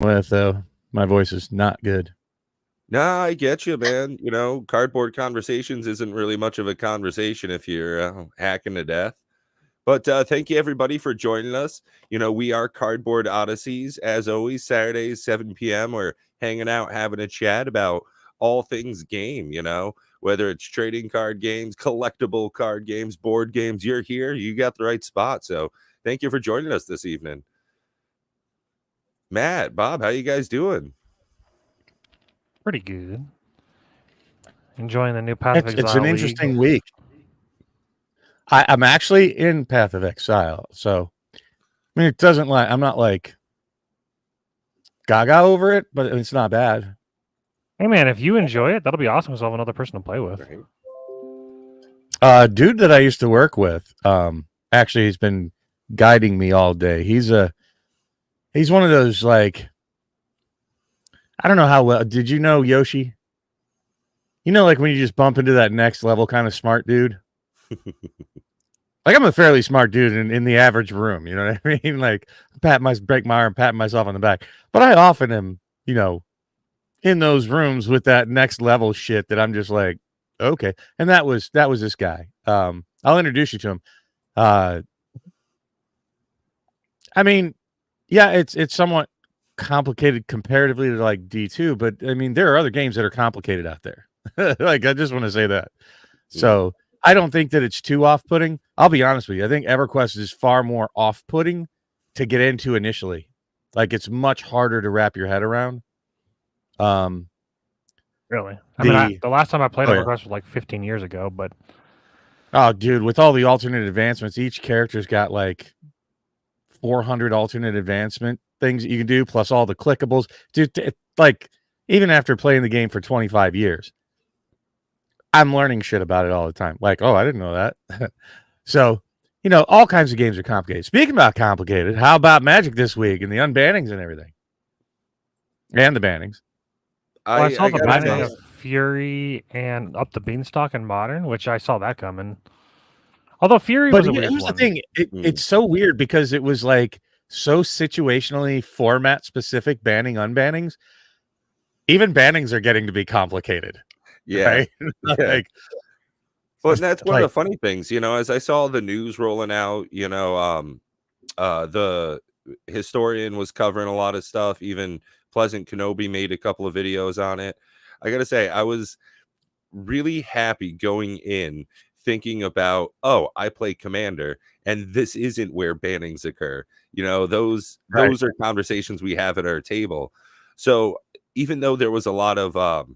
with, though. My voice is not good. Nah, I get you, man. You know, cardboard conversations isn't really much of a conversation if you're hacking to death. But thank you, everybody, for joining us. You know, we are Cardboard Odysseys. As always, Saturdays, 7 p.m., we're hanging out, having a chat about all things game, you know, whether it's trading card games, collectible card games, board games. You're here. You got the right spot. So thank you for joining us this evening. Matt, Bob, how you guys doing? Pretty good. Enjoying the new Path of It's Exile an League. interesting week. I'm actually in Path of Exile, so I mean, it doesn't like I'm not like gaga over it, but it's not bad. Hey man, if you enjoy it, that'll be awesome because I'll have another person to play with. Right. Dude that I used to work with, actually he's been guiding me all day. He's one of those, like, I don't know how well. Did you know Yoshi? You know, like when you just bump into that next level kind of smart dude. Like, I'm a fairly smart dude in the average room. You know what I mean? Like, break my arm, patting myself on the back. But I often am, you know, in those rooms with that next level shit that I'm just like, okay. And that was this guy. I'll introduce you to him. I mean, yeah, it's somewhat complicated comparatively to like D2, but I mean, there are other games that are complicated out there. Like, I just want to say that. So I don't think that it's too off-putting. I'll be honest with you. I think EverQuest is far more off-putting to get into initially. Like, it's much harder to wrap your head around. Really? I mean, the last time I played EverQuest was like 15 years ago, but oh, dude, with all the alternate advancements, each character's got like 400 alternate advancement things that you can do, plus all the clickables. Dude, like, even after playing the game for 25 years, I'm learning shit about it all the time. Like, oh, I didn't know that. So, you know, all kinds of games are complicated. Speaking about complicated, how about Magic this week and the unbannings and everything? And the bannings. Well, I saw the banning of Fury and Up the Beanstalk in Modern, which I saw that coming. Although Fury was a weird here's one. the thing. It's so weird because it was like so situationally format specific banning unbannings. Even bannings are getting to be complicated. Yeah. Right? Like, well, and that's one of the funny things, you know, as I saw the news rolling out, you know, the historian was covering a lot of stuff. Even Pleasant Kenobi made a couple of videos on it. I gotta say, I was really happy going in thinking about, oh, I play Commander, and this isn't where bannings occur. You know, those are conversations we have at our table. So even though there was a lot of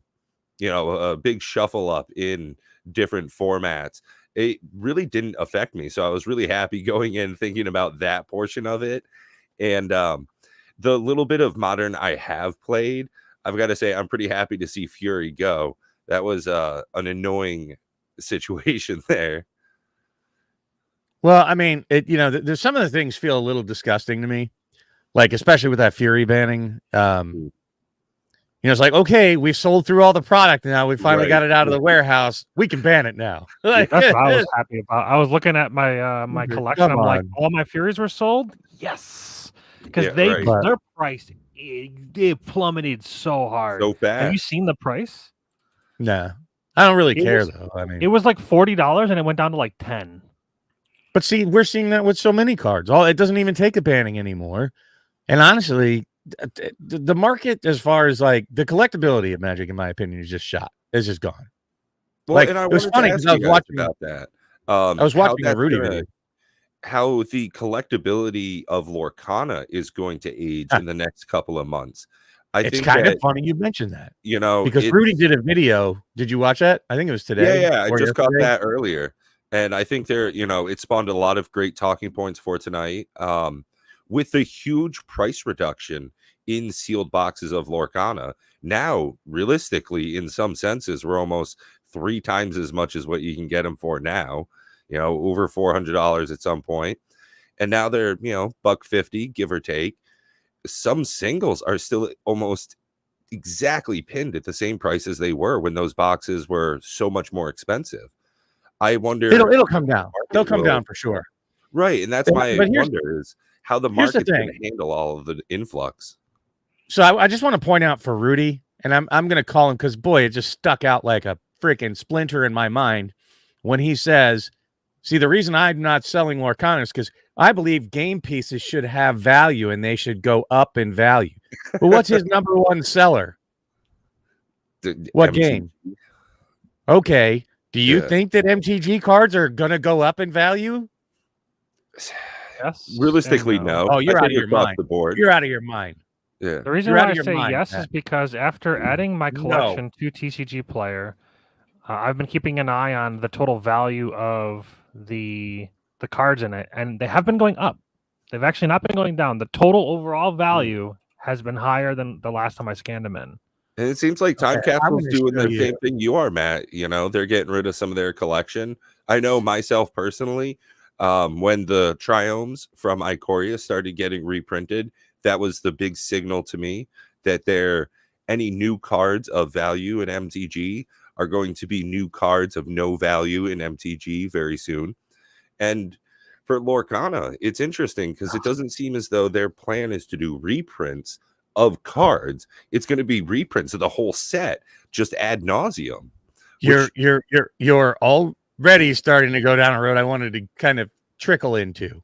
you know, a big shuffle up in different formats, it really didn't affect me. So I was really happy going in thinking about that portion of it. And the little bit of Modern I have played, I've got to say I'm pretty happy to see Fury go. That was an annoying situation there. Well, I mean, you know, there's some of the things feel a little disgusting to me, like especially with that Fury banning. You know, it's like, okay, we've sold through all the product now. We finally got it out of the warehouse. We can ban it now. Like, that's what I was happy about. I was looking at my my collection. I'm like, all my Furies were sold. Yes, because their price it plummeted so hard. So fast. Have you seen the price? Nah, I don't really care though. I mean, it was like $40 and it went down to like 10. But see, we're seeing that with so many cards. It doesn't even take a banning anymore. And honestly, the market, as far as like the collectability of Magic, in my opinion, is just shot. It's just gone. Well, like, and I was funny because I was watching about that. I was watching a Rudy video. How the collectability of Lorcana is going to age in the next couple of months. It's kind of funny you mentioned that. You know, because Rudy did a video. Did you watch that? I think it was today. Yeah, I just caught that earlier. And I think you know, it spawned a lot of great talking points for tonight. With the huge price reduction in sealed boxes of Lorcana, now realistically, in some senses, we're almost 3 times as much as what you can get them for now. You know, over $400 at some point, and now they're, you know, $150, give or take. Some singles are still almost exactly pinned at the same price as they were when those boxes were so much more expensive. I wonder it'll come down. They'll come down for sure. Right, and that's my wonder is how the market's going to handle all of the influx. So I just want to point out for Rudy, and I'm going to call him because, boy, it just stuck out like a freaking splinter in my mind when he says, see, the reason I'm not selling Lorcana is because I believe game pieces should have value and they should go up in value. But what's his number one seller? What MTG game? Okay. Do you think that MTG cards are going to go up in value? Yes. Realistically, no. Oh, you're out of your mind. The board. You're out of your mind. Yeah. The reason why I say yes is because after adding my collection to TCG Player, I've been keeping an eye on the total value of the cards in it, and they have been going up. They've actually not been going down. The total overall value has been higher than the last time I scanned them in. And it seems like Time Capsule's doing the same thing you are, Matt. You know, they're getting rid of some of their collection. I know myself personally, when the Triomes from Ikoria started getting reprinted, that was the big signal to me that any new cards of value in MTG are going to be new cards of no value in MTG very soon. And for Lorcana, it's interesting because it doesn't seem as though their plan is to do reprints of cards. It's going to be reprints of the whole set, just ad nauseum. You're already starting to go down a road I wanted to kind of trickle into.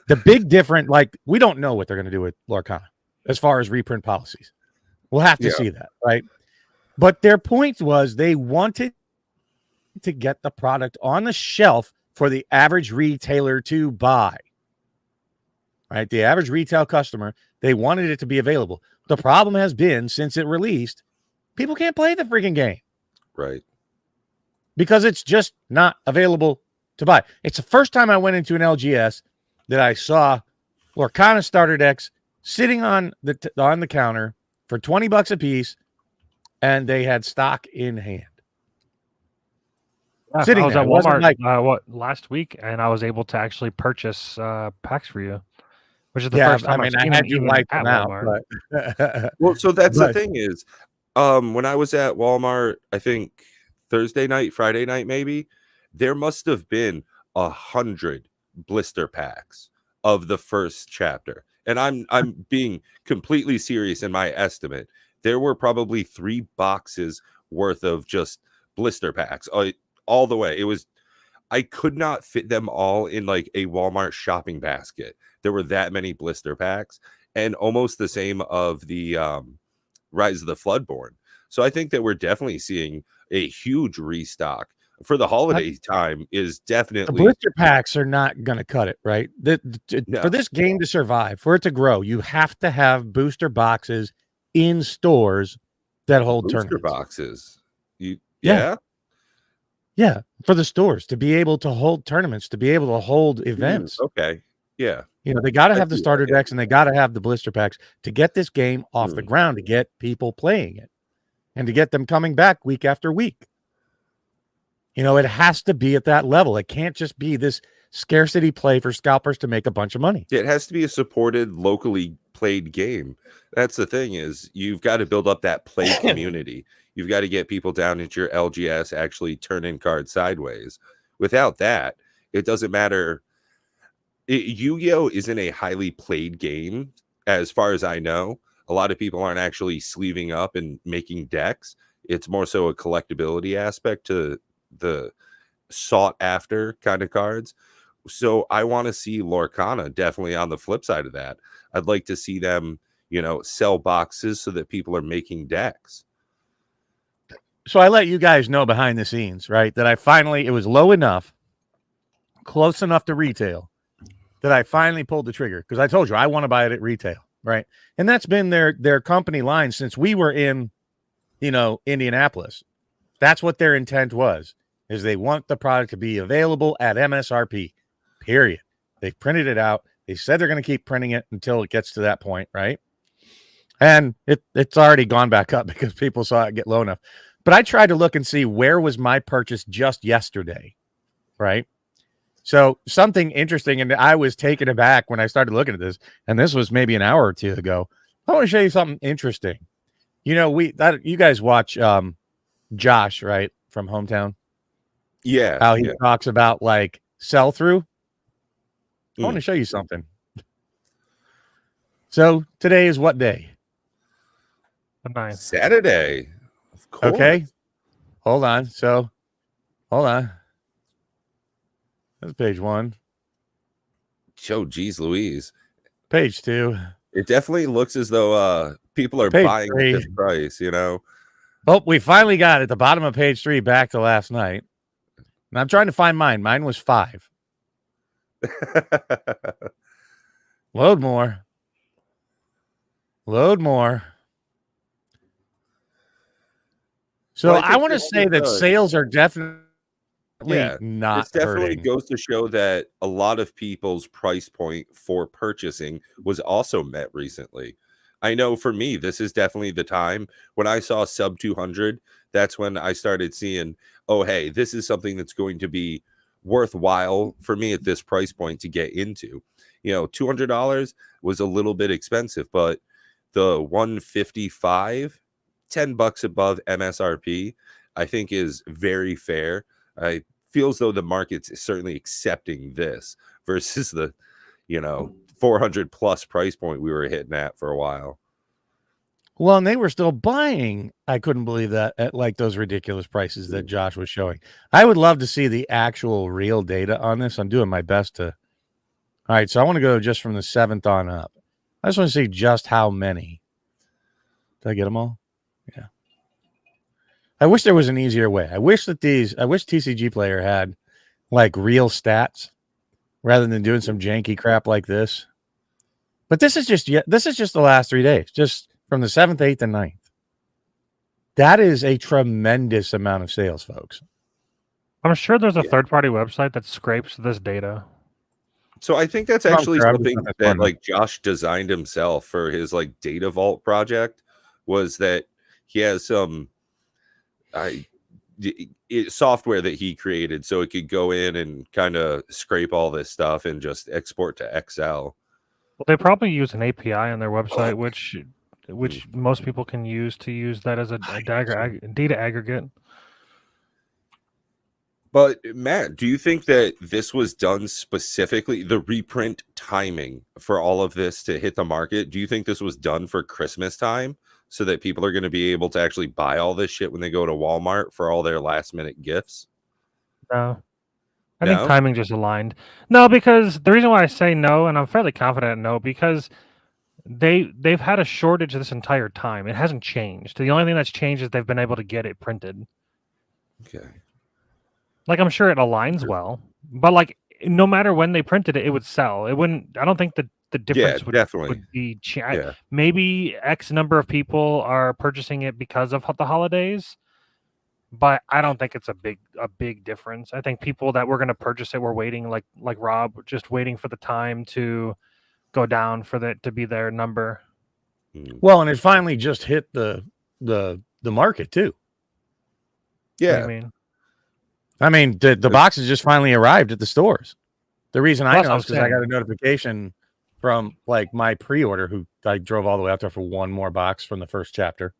The big difference, like, we don't know what they're going to do with Lorcana as far as reprint policies. We'll have to see that, right? But their point was they wanted to get the product on the shelf for the average retailer to buy. Right? The average retail customer, they wanted it to be available. The problem has been, since it released, people can't play the freaking game. Right. Because it's just not available to buy. It's the first time I went into an LGS that I saw Lorcana starter decks sitting on the counter for $20 a piece, and they had stock in hand. Yeah, I was at Walmart last week, and I was able to actually purchase packs for you, which is the first time I've seen I had you like them out. But well, so that's the thing is, when I was at Walmart, I think Thursday night, Friday night, maybe, there must have been 100 blister packs of the first chapter. And I'm being completely serious in my estimate. There were probably 3 boxes worth of just blister packs all the way. I could not fit them all in like a Walmart shopping basket. There were that many blister packs, and almost the same of the Rise of the Floodborn. So I think that we're definitely seeing a huge restock for the holiday time. Is definitely the blister packs are not going to cut it, right? No. For this game to survive, for it to grow, you have to have booster boxes in stores that hold booster tournaments. Boxes. Yeah, for the stores to be able to hold tournaments, to be able to hold events. Okay. Yeah. You know, they got to have the starter decks and they got to have the blister packs to get this game off the ground, to get people playing it and to get them coming back week after week. You know, it has to be at that level. It can't just be this scarcity play for scalpers to make a bunch of money. It has to be a supported, locally played game. That's the thing, is you've got to build up that play community. You've got to get people down into your LGS actually turning cards sideways. Without that, it doesn't matter. Yu-Gi-Oh! Isn't a highly played game, as far as I know. A lot of people aren't actually sleeving up and making decks. It's more so a collectability aspect to the sought after kind of cards. So I want to see Lorcana definitely on the flip side of that. I'd like to see them, sell boxes so that people are making decks. So I let you guys know behind the scenes, right, that it was low enough, close enough to retail, that I finally pulled the trigger, because I told you I want to buy it at retail, right? And that's been their company line since we were in, Indianapolis. That's what their intent was, is they want the product to be available at MSRP, period. They've printed it out. They said they're going to keep printing it until it gets to that point, right? And it's already gone back up because people saw it get low enough. But I tried to look and see where was my purchase just yesterday, right? So something interesting, and I was taken aback when I started looking at this, and this was maybe an hour or two ago. I want to show you something interesting. You guys watch Josh, right, from Hometown? Yeah. How he talks about like sell through. I want to show you something. So today is what day? The 9th. Saturday. Of course. Okay. Hold on. So, hold on. That's page 1. Oh, geez, Louise. Page 2. It definitely looks as though people are page buying 3. at this price, you know. Oh, we finally got it. The bottom of page 3 back to last night. And I'm trying to find mine. Mine was 5. Load more. Load more. So well, I want to say that sales are definitely not this definitely hurting. goes to show that a lot of people's price point for purchasing was also met recently. I know for me, this is definitely the time when I saw sub 200. That's when I started seeing, oh, hey, this is something that's going to be worthwhile for me at this price point to get into. You know, $200 was a little bit expensive, but the 155, $10 above MSRP, I think is very fair. I feel as though the market's certainly accepting this versus the, 400 plus price point we were hitting at for a while. Well, and they were still buying. I couldn't believe that at like those ridiculous prices that Josh was showing. I would love to see the actual real data on this. I'm doing my best to. All right, so I want to go just from the 7th on up. I just want to see just how many. Did I get them all? Yeah. I wish there was an easier way. I wish TCG Player had like real stats rather than doing some janky crap like this. But this is just the last 3 days, just from the 7th, 8th, and 9th. That is a tremendous amount of sales, folks. I'm sure there's a third-party website that scrapes this data. So I think that's actually something that like Josh designed himself for his like data vault project, was that he has some software that he created so it could go in and kind of scrape all this stuff and just export to Excel. Well, they probably use an API on their website, which most people can use that as a data aggregate. But Matt, do you think that this was done specifically, the reprint timing for all of this to hit the market? Do you think this was done for Christmas time so that people are going to be able to actually buy all this shit when they go to Walmart for all their last minute gifts? No. I think timing just aligned. No, because the reason why I say no, and I'm fairly confident no, because they've had a shortage this entire time. It hasn't changed. The only thing that's changed is they've been able to get it printed. Okay. Like, I'm sure it aligns well, but like no matter when they printed it, it would sell. It wouldn't. I don't think the difference would be. Maybe X number of people are purchasing it because of the holidays, but I don't think it's a big difference. I think people that were going to purchase it were waiting, like Rob, just waiting for the time to go down for that to be their number. Well, and it finally just hit the market too. Yeah. I mean, the boxes just finally arrived at the stores. The reason I know is because I got a notification from like my pre-order, who I drove all the way out there for one more box from the first chapter.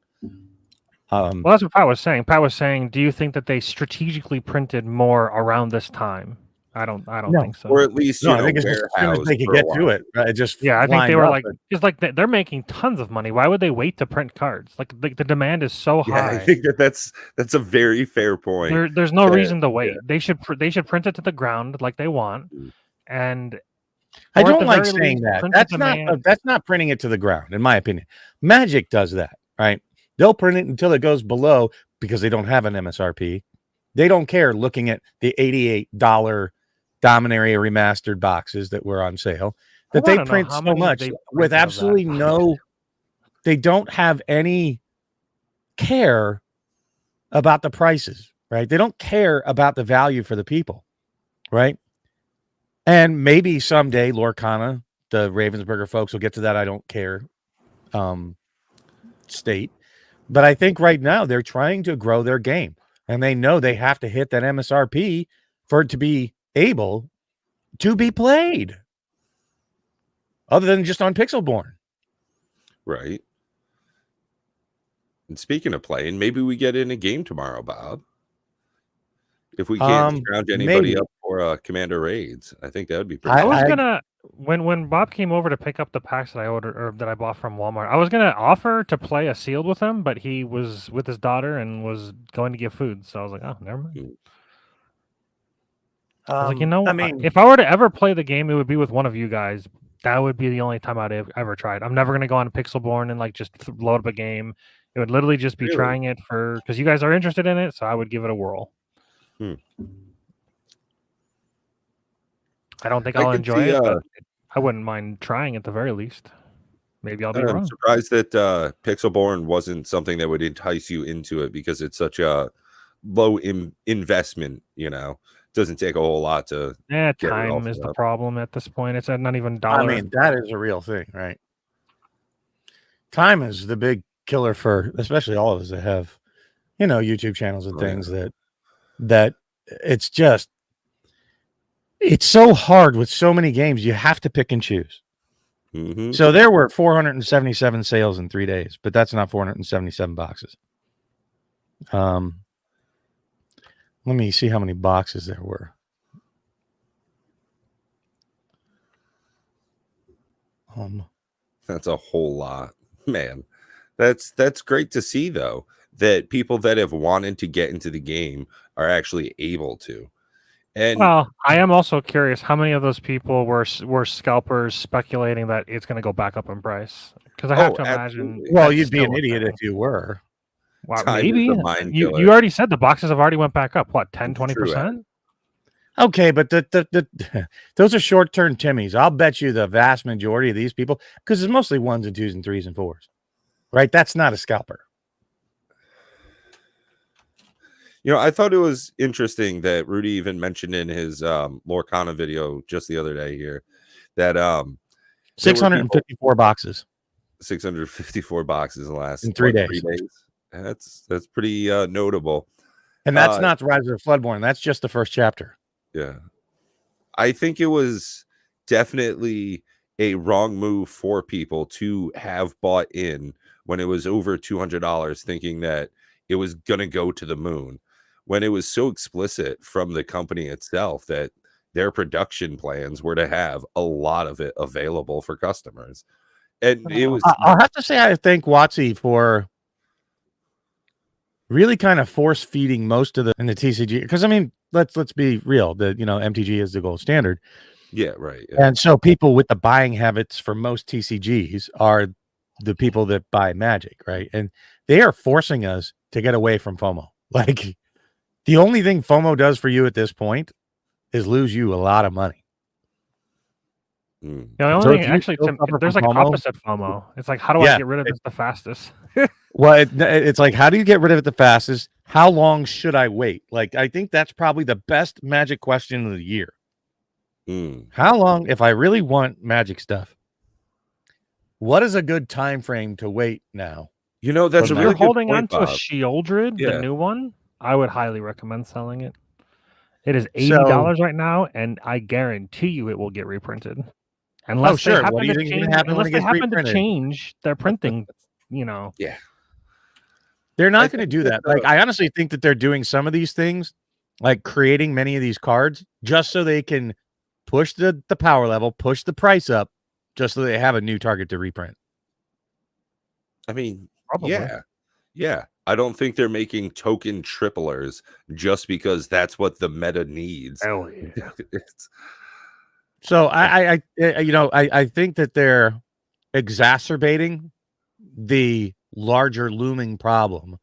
Well, that's what Pat was saying. Pat was saying, do you think that they strategically printed more around this time? I don't think so. Or at least, I think it's just as soon as they could get to it. I think they were they're making tons of money. Why would they wait to print cards? Like the demand is so high. I think that's a very fair point. There's no reason to wait. They should print it to the ground like they want. And I don't like saying that. That's not printing it to the ground, in my opinion. Magic does that, right? They'll print it until it goes below because they don't have an MSRP. They don't care looking at the $88 Dominaria remastered boxes that were on sale, that they print so much with absolutely no, they don't have any care about the prices, right? They don't care about the value for the people, right? And maybe someday Lorcana, the Ravensburger folks, will get to that I don't care state. But I think right now they're trying to grow their game, and they know they have to hit that MSRP for it to be able to be played, other than just on Pixelborn. Right. And speaking of playing, maybe we get in a game tomorrow, Bob. If we can't round anybody up for Commander Raids, I think that would be pretty I When Bob came over to pick up the packs that I ordered or that I bought from Walmart, I was gonna offer to play a sealed with him, but he was with his daughter and was going to get food. So I was like, oh, never mind. I was like, you know, if I were to ever play the game, it would be with one of you guys. That would be the only time I'd ever tried. I'm never gonna go on Pixelborn and like just load up a game. It would literally just be trying it because you guys are interested in it, so I would give it a whirl. I don't think I'll enjoy it, but I wouldn't mind trying at the very least. Maybe I'll be wrong. I'm surprised that Pixelborn wasn't something that would entice you into it because it's such a low investment, you know. Doesn't take a whole lot to time is the problem at this point. It's not even dollar. I mean, that is a real thing, right? Time is the big killer for especially all of us that have, you know, YouTube channels and things that it's just it's so hard with so many games. You have to pick and choose. So there were 477 sales in 3 days, but that's not 477 boxes. Let me see how many boxes there were. That's a whole lot, man. That's great to see, though, that people that have wanted to get into the game are actually able to. And well, I am also curious how many of those people were scalpers speculating that it's going to go back up in price. Because I have to imagine. Well, you'd be an idiot if you were. Well, maybe you already said the boxes have already went back up. What, 10-20%? Okay, but those are short-term Timmies. I'll bet you the vast majority of these people, because it's mostly 1s and 2s and 3s and 4s, right? That's not a scalper. You know, I thought it was interesting that Rudy even mentioned in his Lorcana video just the other day here that 654 boxes. 654 boxes in 3 days. That's pretty notable. And that's not the Rise of the Floodborn. That's just the first chapter. Yeah. I think it was definitely a wrong move for people to have bought in when it was over $200, thinking that it was going to go to the moon, when it was so explicit from the company itself that their production plans were to have a lot of it available for customers. And it was. I'll have to say I thank WotC for really kind of force feeding most of the TCG, because I mean, let's be real, the MTG is the gold standard. Yeah, right. Yeah. And so people with the buying habits for most TCGs are the people that buy Magic, right? And they are forcing us to get away from FOMO. Like, the only thing FOMO does for you at this point is lose you a lot of money. Yeah, the only thing, actually, there's like FOMO, opposite FOMO. It's like, how do I get rid of it the fastest? Well, it's like, how do you get rid of it the fastest? How long should I wait? Like, I think that's probably the best Magic question of the year. How long, if I really want Magic stuff, what is a good time frame to wait now? You know, that's if you're holding on to a Shieldred, the new one, I would highly recommend selling it. It is $80 right now, and I guarantee you it will get reprinted. Unless they happen to change their printing, Yeah. They're not going to do that. Like, I honestly think that they're doing some of these things, like creating many of these cards, just so they can push the power level, push the price up, just so they have a new target to reprint. I mean, probably. Yeah. I don't think they're making token triplers just because that's what the meta needs. Oh, yeah. So I think that they're exacerbating the larger looming problem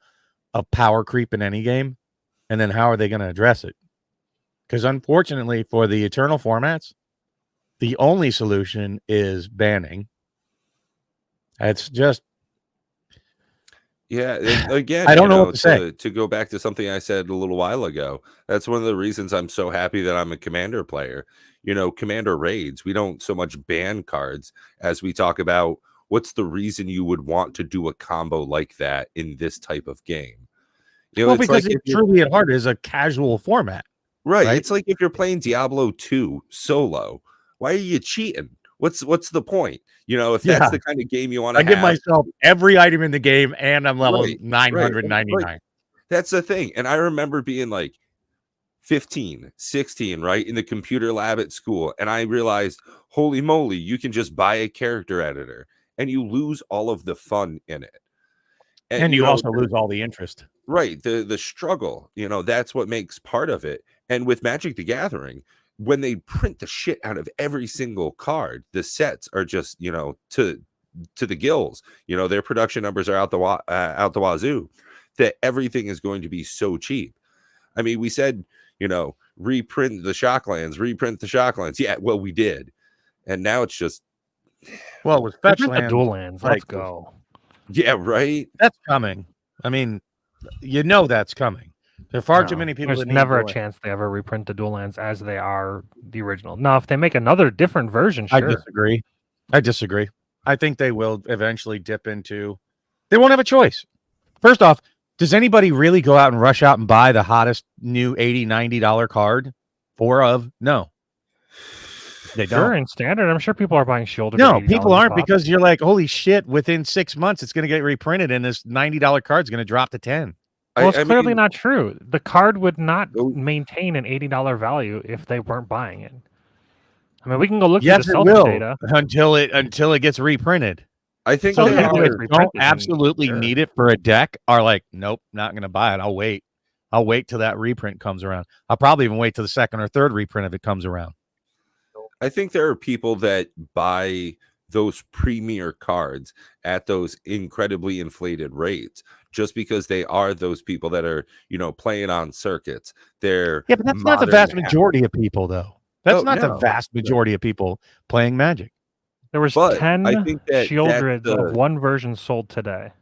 of power creep in any game, and then how are they going to address it? Because unfortunately for the Eternal formats, the only solution is banning. It's just, yeah. Again, I don't know what to say. To go back to something I said a little while ago, that's one of the reasons I'm so happy that I'm a Commander player. Commander raids, we don't so much ban cards as we talk about what's the reason you would want to do a combo like that in this type of game. Because it truly at heart is a casual format. Right. It's like if you're playing Diablo 2 solo, why are you cheating? What's the point? If that's the kind of game you want to have. I give myself every item in the game and I'm level 999. Right. That's the thing. And I remember being like, 15, 16, right, in the computer lab at school, and I realized, holy moly, you can just buy a character editor, and you lose all of the fun in it. And you also lose all the interest. Right, the struggle, that's what makes part of it. And with Magic the Gathering, when they print the shit out of every single card, the sets are just, to the gills. Their production numbers are out the wazoo, that everything is going to be so cheap. I mean, we said, reprint the Shocklands. Yeah, well, we did. And now it's just, well, with fetch lands, dual lands, let's go. Yeah, right. That's coming. I mean, that's coming. There are far too many people. There's never a chance they ever reprint the dual lands as they are the original. Now, if they make another different version, sure. I disagree. I think they will eventually dip into. They won't have a choice. First off, does anybody really go out and rush out and buy the hottest new $80, $90 card? No. They don't. Sure, in standard, I'm sure people are buying Shield. No, people aren't, because you're like, holy shit, within 6 months, it's going to get reprinted, and this $90 card is going to drop to 10. Well, it's clearly not true. The card would not maintain an $80 value if they weren't buying it. I mean, we can go look at the sell data until it gets reprinted. I think so people that don't absolutely need it for a deck are like, nope, not going to buy it. I'll wait. I'll wait till that reprint comes around. I'll probably even wait till the second or third reprint if it comes around. I think there are people that buy those premier cards at those incredibly inflated rates just because they are those people that are, playing on circuits. But that's not the vast majority of people, though. That's not the vast majority of people playing Magic. There was 10 Shieldreds of one version sold today.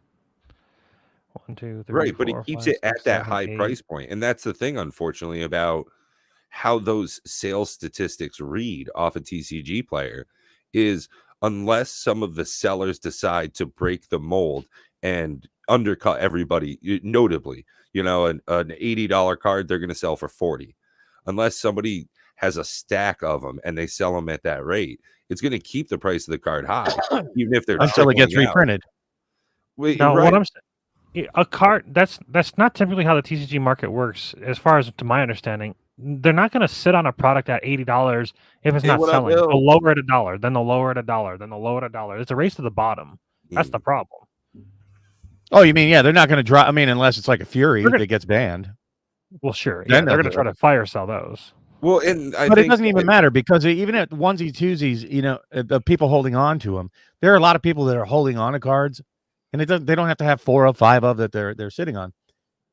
1, 2, 3, right, 4, but it keeps 5, it at 6, that 7, high 8. price point. And that's the thing, unfortunately, about how those sales statistics read off a TCG player is unless some of the sellers decide to break the mold and undercut everybody, notably, an $80 card, they're going to sell for $40. Unless somebody has a stack of them and they sell them at that rate, it's going to keep the price of the card high, even if they're until it gets reprinted. No, right. What I'm saying, a card that's not typically how the TCG market works, as far as to my understanding. They're not going to sit on a product at $80 if it's not selling. They'll lower it $1, then they'll lower it $1, then they'll lower it $1. It's a race to the bottom. That's the problem. Oh, you mean they're not going to drop? I mean, unless it's like a Fury that gets banned. Well, sure. Yeah, they're going to try to fire sell those. Well, and but it doesn't even matter, because even at onesie twosies, the people holding on to them, there are a lot of people that are holding on to cards, and they don't have to have 4 or 5 of that they're sitting on.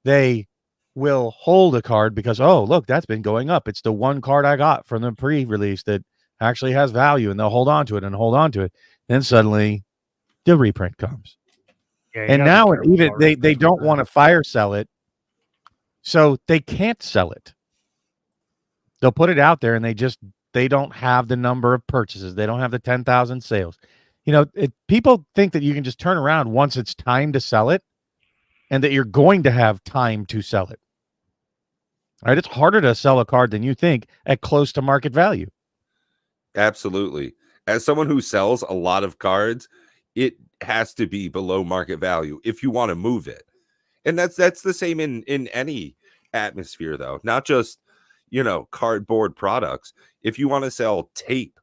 They will hold a card because, oh, look, that's been going up. It's the one card I got from the pre-release that actually has value, and they'll hold on to it and hold on to it. Then suddenly the reprint comes. Yeah, and now even they don't want to fire sell it, so they can't sell it. They'll put it out there, and they don't have the number of purchases. They don't have the 10,000 sales. People think that you can just turn around once it's time to sell it, and that you're going to have time to sell it. All right, it's harder to sell a card than you think at close to market value. Absolutely. As someone who sells a lot of cards, it has to be below market value if you want to move it. And that's the same in any atmosphere, though, not just, cardboard products. If you want to sell tape,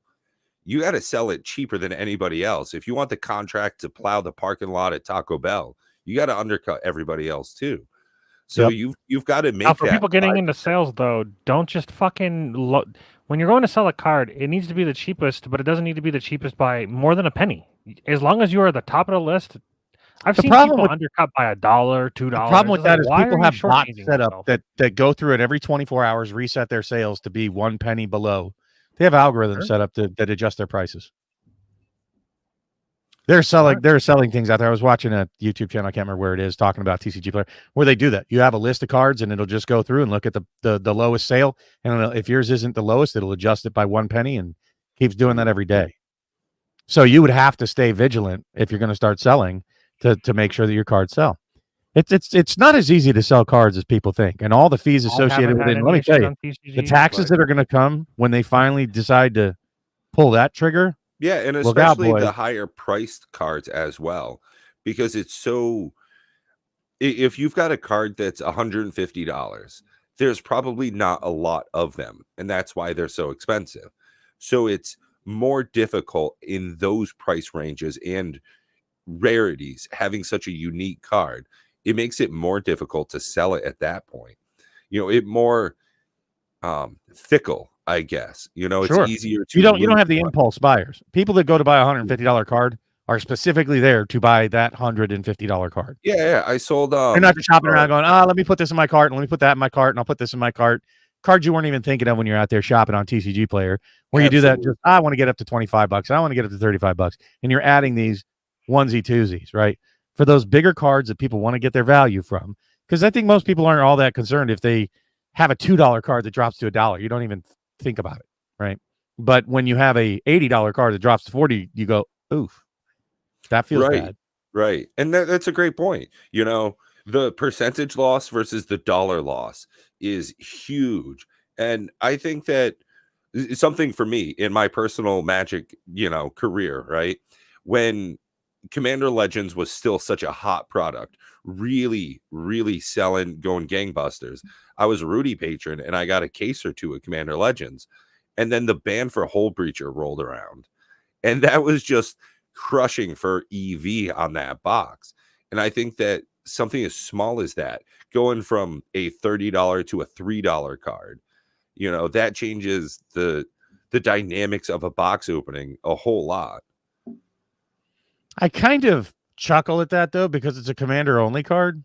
you got to sell it cheaper than anybody else. If you want the contract to plow the parking lot at Taco Bell, you got to undercut everybody else too. So you've got to make now, for people getting into sales, though, don't just fucking when you're going to sell a card, it needs to be the cheapest, but it doesn't need to be the cheapest by more than a penny. As long as you are at the top of the list. I've seen people undercut by $1, $2. The problem with that is people have bots set up that go through it every 24 hours, reset their sales to be 1 penny below. They have algorithms set up that adjust their prices. They're selling things out there. I was watching a YouTube channel, I can't remember where it is, talking about TCG player, where they do that. You have a list of cards, and it'll just go through and look at the lowest sale, and if yours isn't the lowest, it'll adjust it by 1 penny, and keeps doing that every day. So you would have to stay vigilant if you're going to start selling to make sure that your cards sell. It's not as easy to sell cards as people think, and all the fees associated with it. Let me tell you, the taxes that are going to come when they finally decide to pull that trigger. Yeah, and especially the higher priced cards as well, because it's so. If you've got a card that's $150 there's probably not a lot of them, and that's why they're so expensive. So it's more difficult in those price ranges and rarities, having such a unique card. It makes it more difficult to sell it at that point. It more fickle, I guess. It's easier to you don't have the impulse buyers. People that go to buy a $150 card are specifically there to buy that $150 card. Yeah, I sold they're not just shopping around going, let me put this in my cart and let me put that in my cart and I'll put this in my cart. Cards you weren't even thinking of when you're out there shopping on TCG Player, where you do that just, I want to get up to $25, I want to get up to $35, and you're adding these onesie twosies, right? For those bigger cards that people want to get their value from. Because I think most people aren't all that concerned if they have a $2 card that drops to $1. You don't even think about it, right? But when you have a $80 card that drops to $40, you go, oof, that feels bad. Right. And that's a great point. The percentage loss versus the dollar loss is huge. And I think that something for me in my personal Magic, career, right? When Commander Legends was still such a hot product, really, really selling, going gangbusters. I was a Rudy patron and I got a case or two of Commander Legends. And then the ban for Hole Breacher rolled around. And that was just crushing for EV on that box. And I think that something as small as that, going from a $30 to a $3 card, that changes the dynamics of a box opening a whole lot. I kind of chuckle at that though, because it's a commander only card.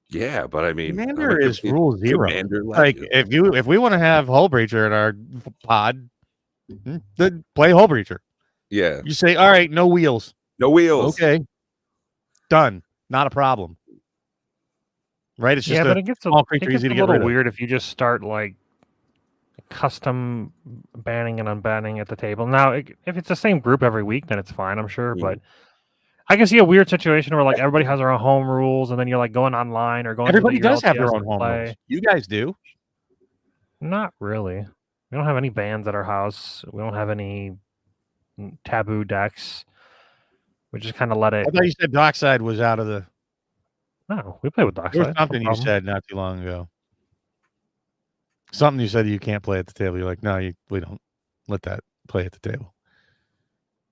Yeah, but I mean, commander is rule 0. Like if we want to have Hole Breacher in our pod, then play Hole Breacher. Yeah. You say, all right, no wheels. No wheels. Okay. Done. Not a problem. Right? It's just but it gets small creature, easy to get rid of. It's a little weird if you just start like custom banning and unbanning at the table. Now, if it's the same group every week, then it's fine, I'm sure. But I can see a weird situation where like everybody has their own home rules, and then you're like going online or going. Everybody does have their own home rules. You guys do? Not really. We don't have any bans at our house. We don't have any taboo decks. We just kind of let it. I thought you said Dockside was out of the. No, we play with Dockside. There was something you said not too long ago. Something you said you can't play at the table. You're like, no, we don't let that play at the table.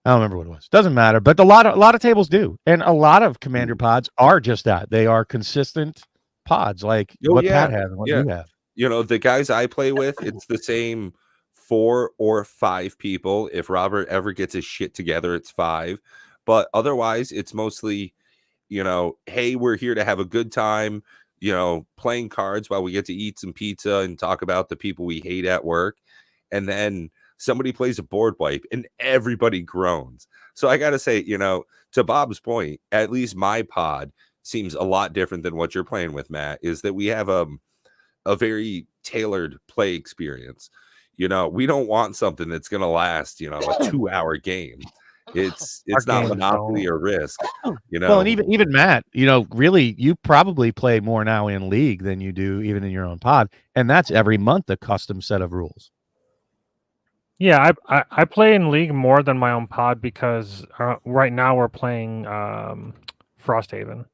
I don't remember what it was. Doesn't matter. But a lot of tables do, and a lot of commander pods are just that. They are consistent pods, like what Pat has and what you have. The guys I play with, it's the same 4 or 5 people. If Robert ever gets his shit together, it's 5. But otherwise, it's mostly, hey, we're here to have a good time, playing cards while we get to eat some pizza and talk about the people we hate at work. And then somebody plays a board wipe and everybody groans. So I got to say, to Bob's point, at least my pod seems a lot different than what you're playing with, Matt, is that we have a very tailored play experience. We don't want something that's going to last, a 2-hour game. It's not Monopoly or Risk, Well, and even Matt, really, you probably play more now in League than you do even in your own pod, and that's every month a custom set of rules. Yeah, I play in League more than my own pod because right now we're playing Frosthaven.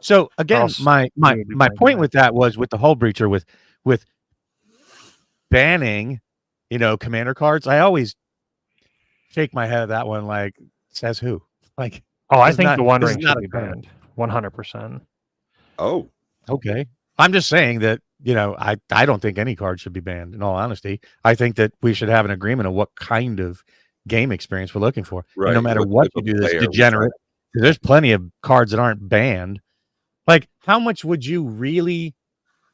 So again, my point with that was with the Hull Breacher with banning, commander cards. I always shake my head at that one, like, says who? Like, I think the One Ring should be banned 100%. Oh, okay. I'm just saying that, I don't think any card should be banned, in all honesty. I think that we should have an agreement of what kind of game experience we're looking for. Right. And no matter what you do, this degenerate, because there's plenty of cards that aren't banned. Like, how much would you really,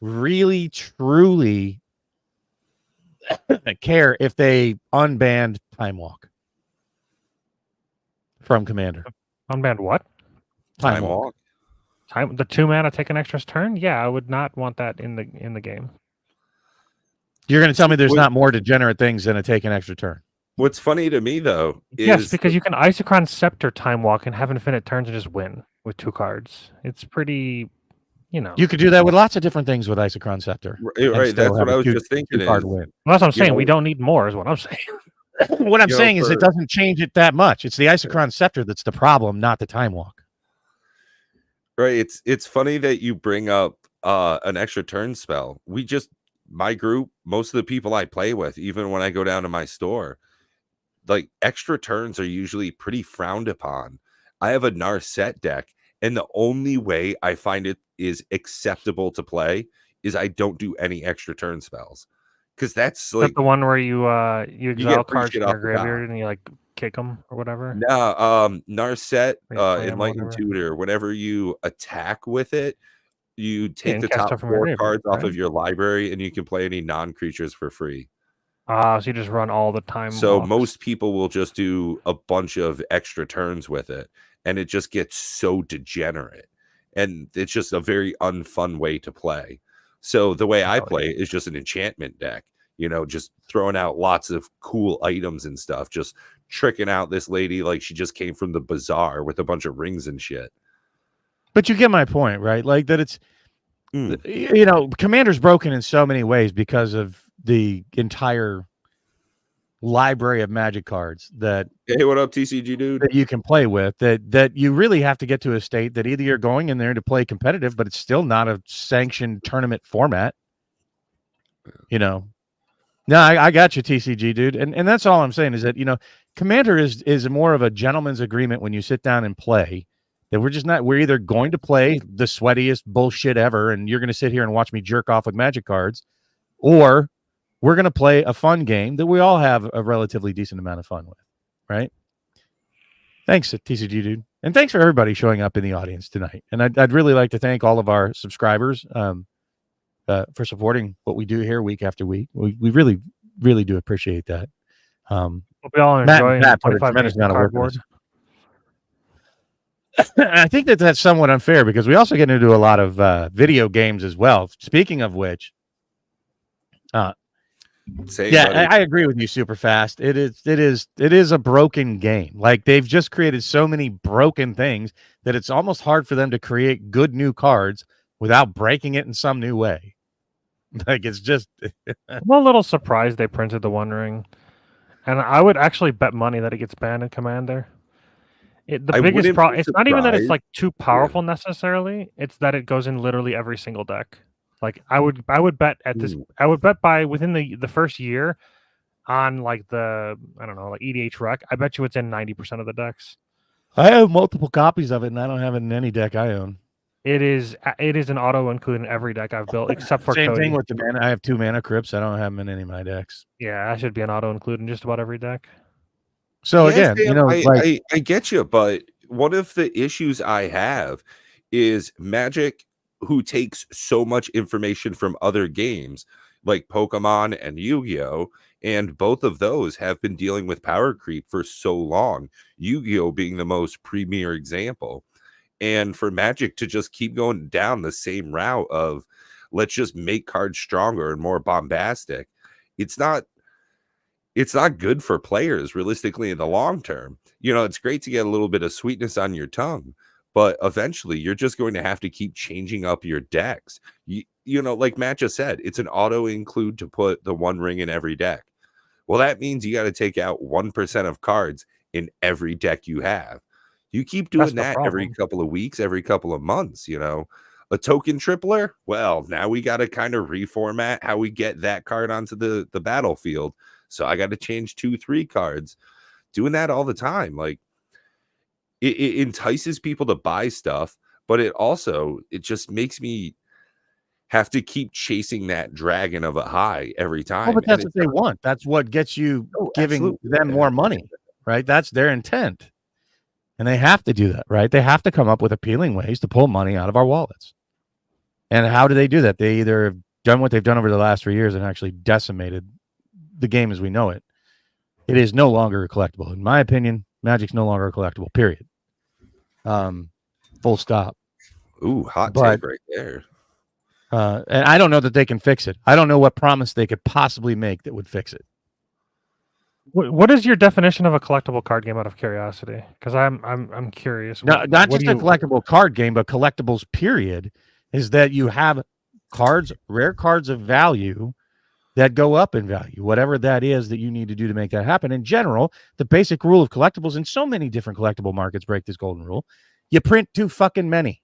really, truly care if they unbanned Time Walk from Commander? Unbanned what? Time Walk. The 2 mana take an extra turn? Yeah, I would not want that in the game. You're going to tell me there's not more degenerate things than a take an extra turn? What's funny to me, though, is... Yes, because you can Isochron Scepter Time Walk and have infinite turns and just win with 2 cards. It's pretty, You could do that with lots of different things with Isochron Scepter. Right, that's what I was just thinking. Well, that's what I'm saying. We don't need more, is what I'm saying. What I'm saying is it doesn't change it that much. It's the Isochron Scepter that's the problem, not the Time Walk. Right. It's funny that you bring up an extra turn spell. My group, most of the people I play with, even when I go down to my store, like extra turns are usually pretty frowned upon. I have a Narset deck, and the only way I find it is acceptable to play is I don't do any extra turn spells. Because that's like the one where you exile cards shit from off your the top. graveyard and you like kick them or whatever. No, Narset, Or Enlightened whatever. Tutor, whenever you attack with it, you take and the cast top stuff from your 4 graveyard, cards off right? of your library, and you can play any non-creatures for free. So you just run all the time So walks. most people will just do a bunch of extra turns with it, and it just gets so degenerate. And it's just a very unfun way to play. So the way I play is just an enchantment deck, just throwing out lots of cool items and stuff, just tricking out this lady like she just came from the bazaar with a bunch of rings and shit. But you get my point, right? Like that it's, Commander's broken in so many ways because of the entire library of Magic cards that hey, what up, TCG dude? That you can play with. That you really have to get to a state that either you're going in there to play competitive, but it's still not a sanctioned tournament format. No, I got you, TCG dude, and that's all I'm saying is that Commander is more of a gentleman's agreement when you sit down and play. That we're either going to play the sweatiest bullshit ever, and you're going to sit here and watch me jerk off with Magic cards, or we're going to play a fun game that we all have a relatively decent amount of fun with, right? Thanks, TCG dude, and thanks for everybody showing up in the audience tonight. And I'd really like to thank all of our subscribers for supporting what we do here week after week. We really, really do appreciate that. Hope we all enjoy Matt 25 minutes of cardboard. I think that's somewhat unfair because we also get into a lot of video games as well. Speaking of which, I agree with you super fast. It is a broken game. Like they've just created so many broken things that it's almost hard for them to create good new cards without breaking it in some new way. Like it's just I'm a little surprised they printed the One Ring. And I would actually bet money that it gets banned in Commander. The biggest problem, it's not even that it's like too powerful necessarily. It's that it goes in literally every single deck. Like I would bet at this, I would bet by within the first year on like the, I don't know, like EDH Rec, I bet you it's in 90% of the decks. I have multiple copies of it and I don't have it in any deck I own. It is an auto include in every deck I've built except for Same Cody. thing with the mana. I have 2 mana crypts. I don't have them in any of my decks. Yeah, that should be an auto include in just about every deck. So again, Sam, I get you, but one of the issues I have is Magic, who takes so much information from other games like Pokemon and Yu-Gi-Oh, and both of those have been dealing with power creep for so long, Yu-Gi-Oh being the most premier example. And for Magic to just keep going down the same route of let's just make cards stronger and more bombastic, it's not good for players realistically in the long term. It's great to get a little bit of sweetness on your tongue, but eventually you're just going to have to keep changing up your decks. Like Matt just said, it's an auto include to put the One Ring in every deck. Well, that means you got to take out 1% of cards in every deck you have. You keep doing that every couple of weeks, every couple of months, a token tripler. Well, now we got to kind of reformat how we get that card onto the battlefield. So I got to change 2-3 cards. Doing that all the time, like it entices people to buy stuff, but it just makes me have to keep chasing that dragon of a high every time. Oh, but that's what they want. That's what gets you giving them more money, right? That's their intent. And they have to do that, right? They have to come up with appealing ways to pull money out of our wallets. And how do they do that? They either have done what they've done over the last 3 years and actually decimated the game as we know it. It is no longer a collectible. In my opinion, Magic's no longer a collectible, period. Full stop. Ooh, hot take right there. And I don't know that they can fix it. I don't know what promise they could possibly make that would fix it. What is your definition of a collectible card game out of curiosity? Because I'm curious. Not just a collectible card game, but collectibles, period, is that you have cards, rare cards of value that go up in value, whatever that is that you need to do to make that happen. In general, the basic rule of collectibles, and so many different collectible markets break this golden rule, you print too fucking many.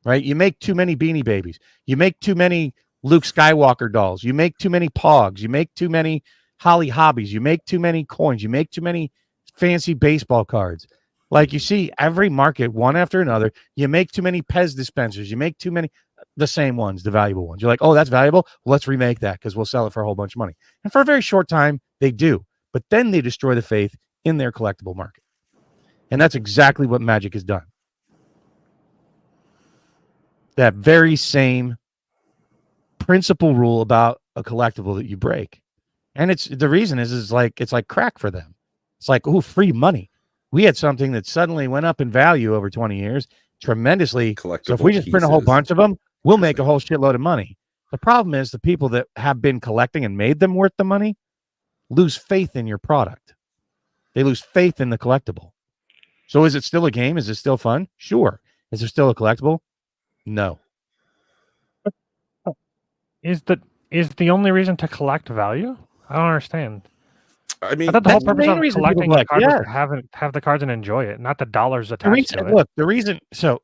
right? You make too many Beanie Babies. You make too many Luke Skywalker dolls. You make too many Pogs. You make too many Holly Hobbies. You make too many coins. You make too many fancy baseball cards. Like you see every market, one after another. You make too many Pez dispensers. You make too many, the same ones, the valuable ones. You're like, oh, that's valuable. Well, let's remake that because we'll sell it for a whole bunch of money. And for a very short time, they do. But then they destroy the faith in their collectible market. And that's exactly what Magic has done. That very same principle rule about a collectible that you break. And it's the reason is like it's like crack for them. It's like, oh, free money. We had something that suddenly went up in value over 20 years tremendously. So if we just print a whole bunch of them, we'll make a whole shitload of money. The problem is the people that have been collecting and made them worth the money lose faith in your product. They lose faith in the collectible. So is it still a game? Is it still fun? Sure. Is there still a collectible? No. Is the only reason to collect value? I don't understand. I mean, I thought the whole purpose of collecting the cards was to have the cards and enjoy it, not the dollars attached to it. Look, the reason, so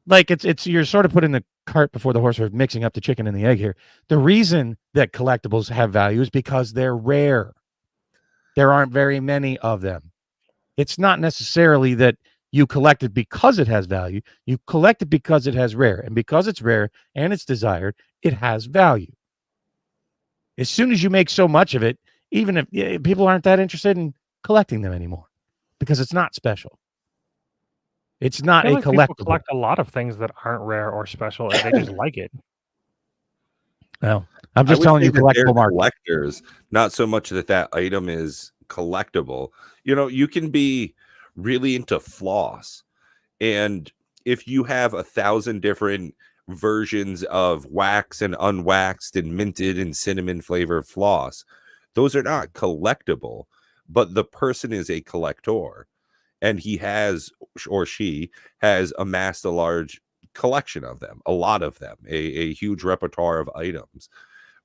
like it's you're sort of putting the cart before the horse, or mixing up the chicken and the egg here. The reason that collectibles have value is because they're rare. There aren't very many of them. It's not necessarily that you collect it because it has value. You collect it because it has rare, and because it's rare and it's desired, it has value. As soon as you make so much of it, even if people aren't that interested in collecting them anymore, because it's not special. It's not a collectible. People collect a lot of things that aren't rare or special, and they just like it. Well, I'm just telling you, collectible collectors, not so much that item is collectible. You know, you can be really into floss, and if you have 1,000 different versions of wax and unwaxed and minted and cinnamon flavored floss, those are not collectible, but the person is a collector, and he has, or she has, amassed a large collection of them, a lot of them, a huge repertoire of items.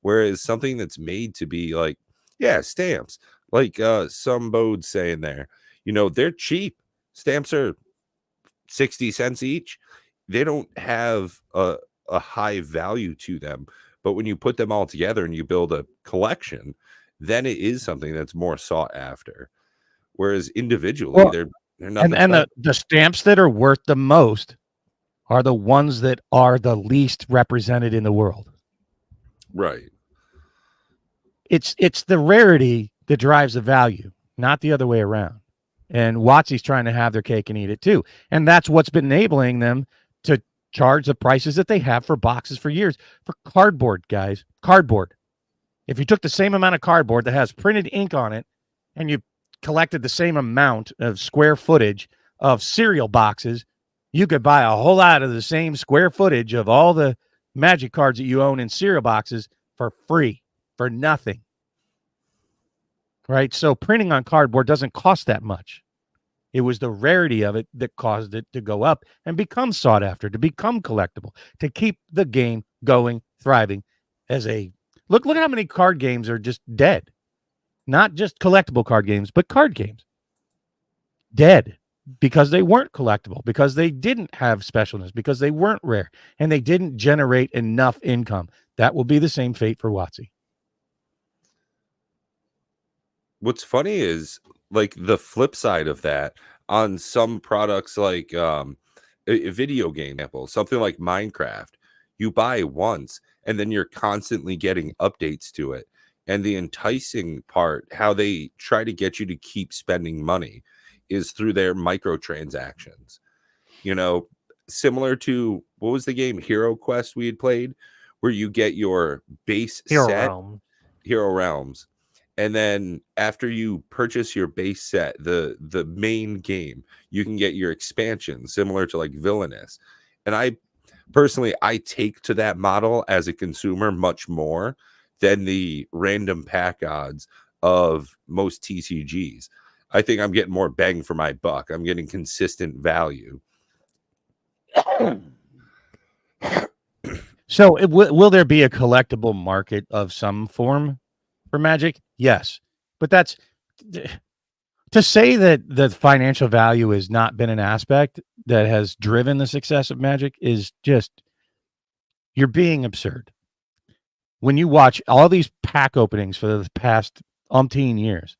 Whereas something that's made to be like, yeah, stamps, like some Bode's saying there, you know, they're cheap. Stamps are 60 cents each. They don't have a high value to them, but when you put them all together and you build a collection, then it is something that's more sought after. Whereas individually, they're nothing. And the stamps that are worth the most are the ones that are the least represented in the world. Right. It's the rarity that drives the value, not the other way around. And WotC's trying to have their cake and eat it too. And that's what's been enabling them to charge the prices that they have for boxes for years. For cardboard, guys, cardboard. If you took the same amount of cardboard that has printed ink on it and you collected the same amount of square footage of cereal boxes, you could buy a whole lot of the same square footage of all the Magic cards that you own in cereal boxes for free, for nothing. Right? So printing on cardboard doesn't cost that much. It was the rarity of it that caused it to go up and become sought after, to become collectible, to keep the game going, thriving as a look at how many card games are just dead. Not just collectible card games, but card games. Dead because they weren't collectible, because they didn't have specialness, because they weren't rare, and they didn't generate enough income. That will be the same fate for WotC. What's funny is, like, the flip side of that on some products, like a video game example, something like Minecraft, you buy once and then you're constantly getting updates to it. And the enticing part, how they try to get you to keep spending money, is through their microtransactions. You know, similar to, what was the game, Hero Quest, we had played, where you get your base set, Hero Realms. And then after you purchase your base set, the main game, you can get your expansion, similar to like Villainous. And I personally take to that model as a consumer much more than the random pack odds of most TCGs. I think I'm getting more bang for my buck. I'm getting consistent value. So will there be a collectible market of some form for Magic? Yes. But that's To say that the financial value has not been an aspect that has driven the success of Magic is just, you're being absurd. When you watch all these pack openings for the past umpteen years,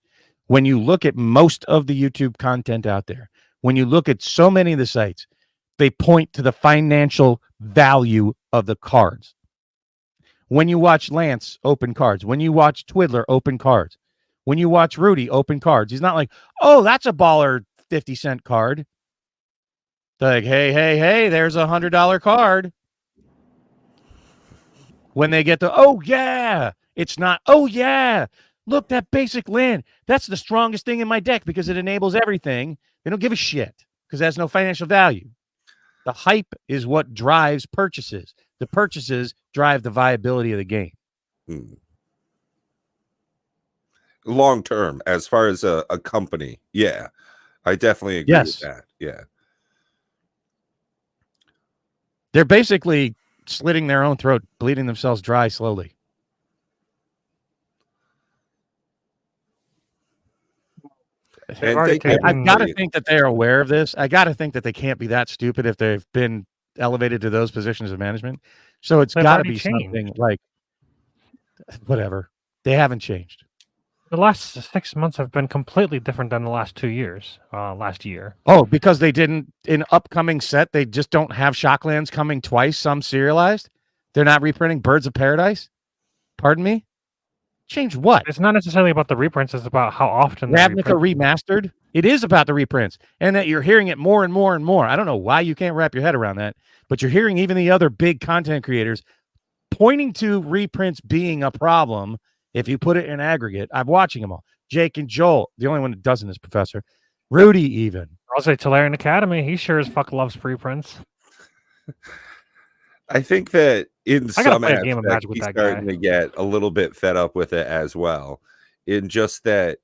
when you look at most of the YouTube content out there, when you look at so many of the sites, they point to the financial value of the cards. When you watch Lance open cards, when you watch Twiddler open cards, when you watch Rudy open cards, he's not like, oh, that's a baller 50-cent card. They're like, hey, there's a $100 card. When they get to, oh, yeah, it's not, oh, yeah, look, that basic land, that's the strongest thing in my deck because it enables everything. They don't give a shit because it has no financial value. The hype is what drives purchases. The purchases drive the viability of the game. Long term, as far as a company, yeah, I definitely agree with that. Yeah, they're basically slitting their own throat, bleeding themselves dry slowly. I've got to think that they're aware of this. I got to think that they can't be that stupid if they've been elevated to those positions of management. So it's got to be something like, whatever. They haven't changed. The last 6 months have been completely different than the last 2 years, last year. Oh, because they didn't, in upcoming set, they just don't have Shocklands coming twice, some serialized? They're not reprinting Birds of Paradise? Pardon me? Change what? It's not necessarily about the reprints, it's about how often Ravnica Remastered? It is about the reprints, and that you're hearing it more and more and more. I don't know why you can't wrap your head around that, but you're hearing even the other big content creators pointing to reprints being a problem if you put it in aggregate. I'm watching them all. Jake and Joel. The only one that doesn't is Professor. Rudy even. I'll say Tolarian Academy. He sure as fuck loves reprints. I think that in some aspects, he's starting to get a little bit fed up with it as well. In just that,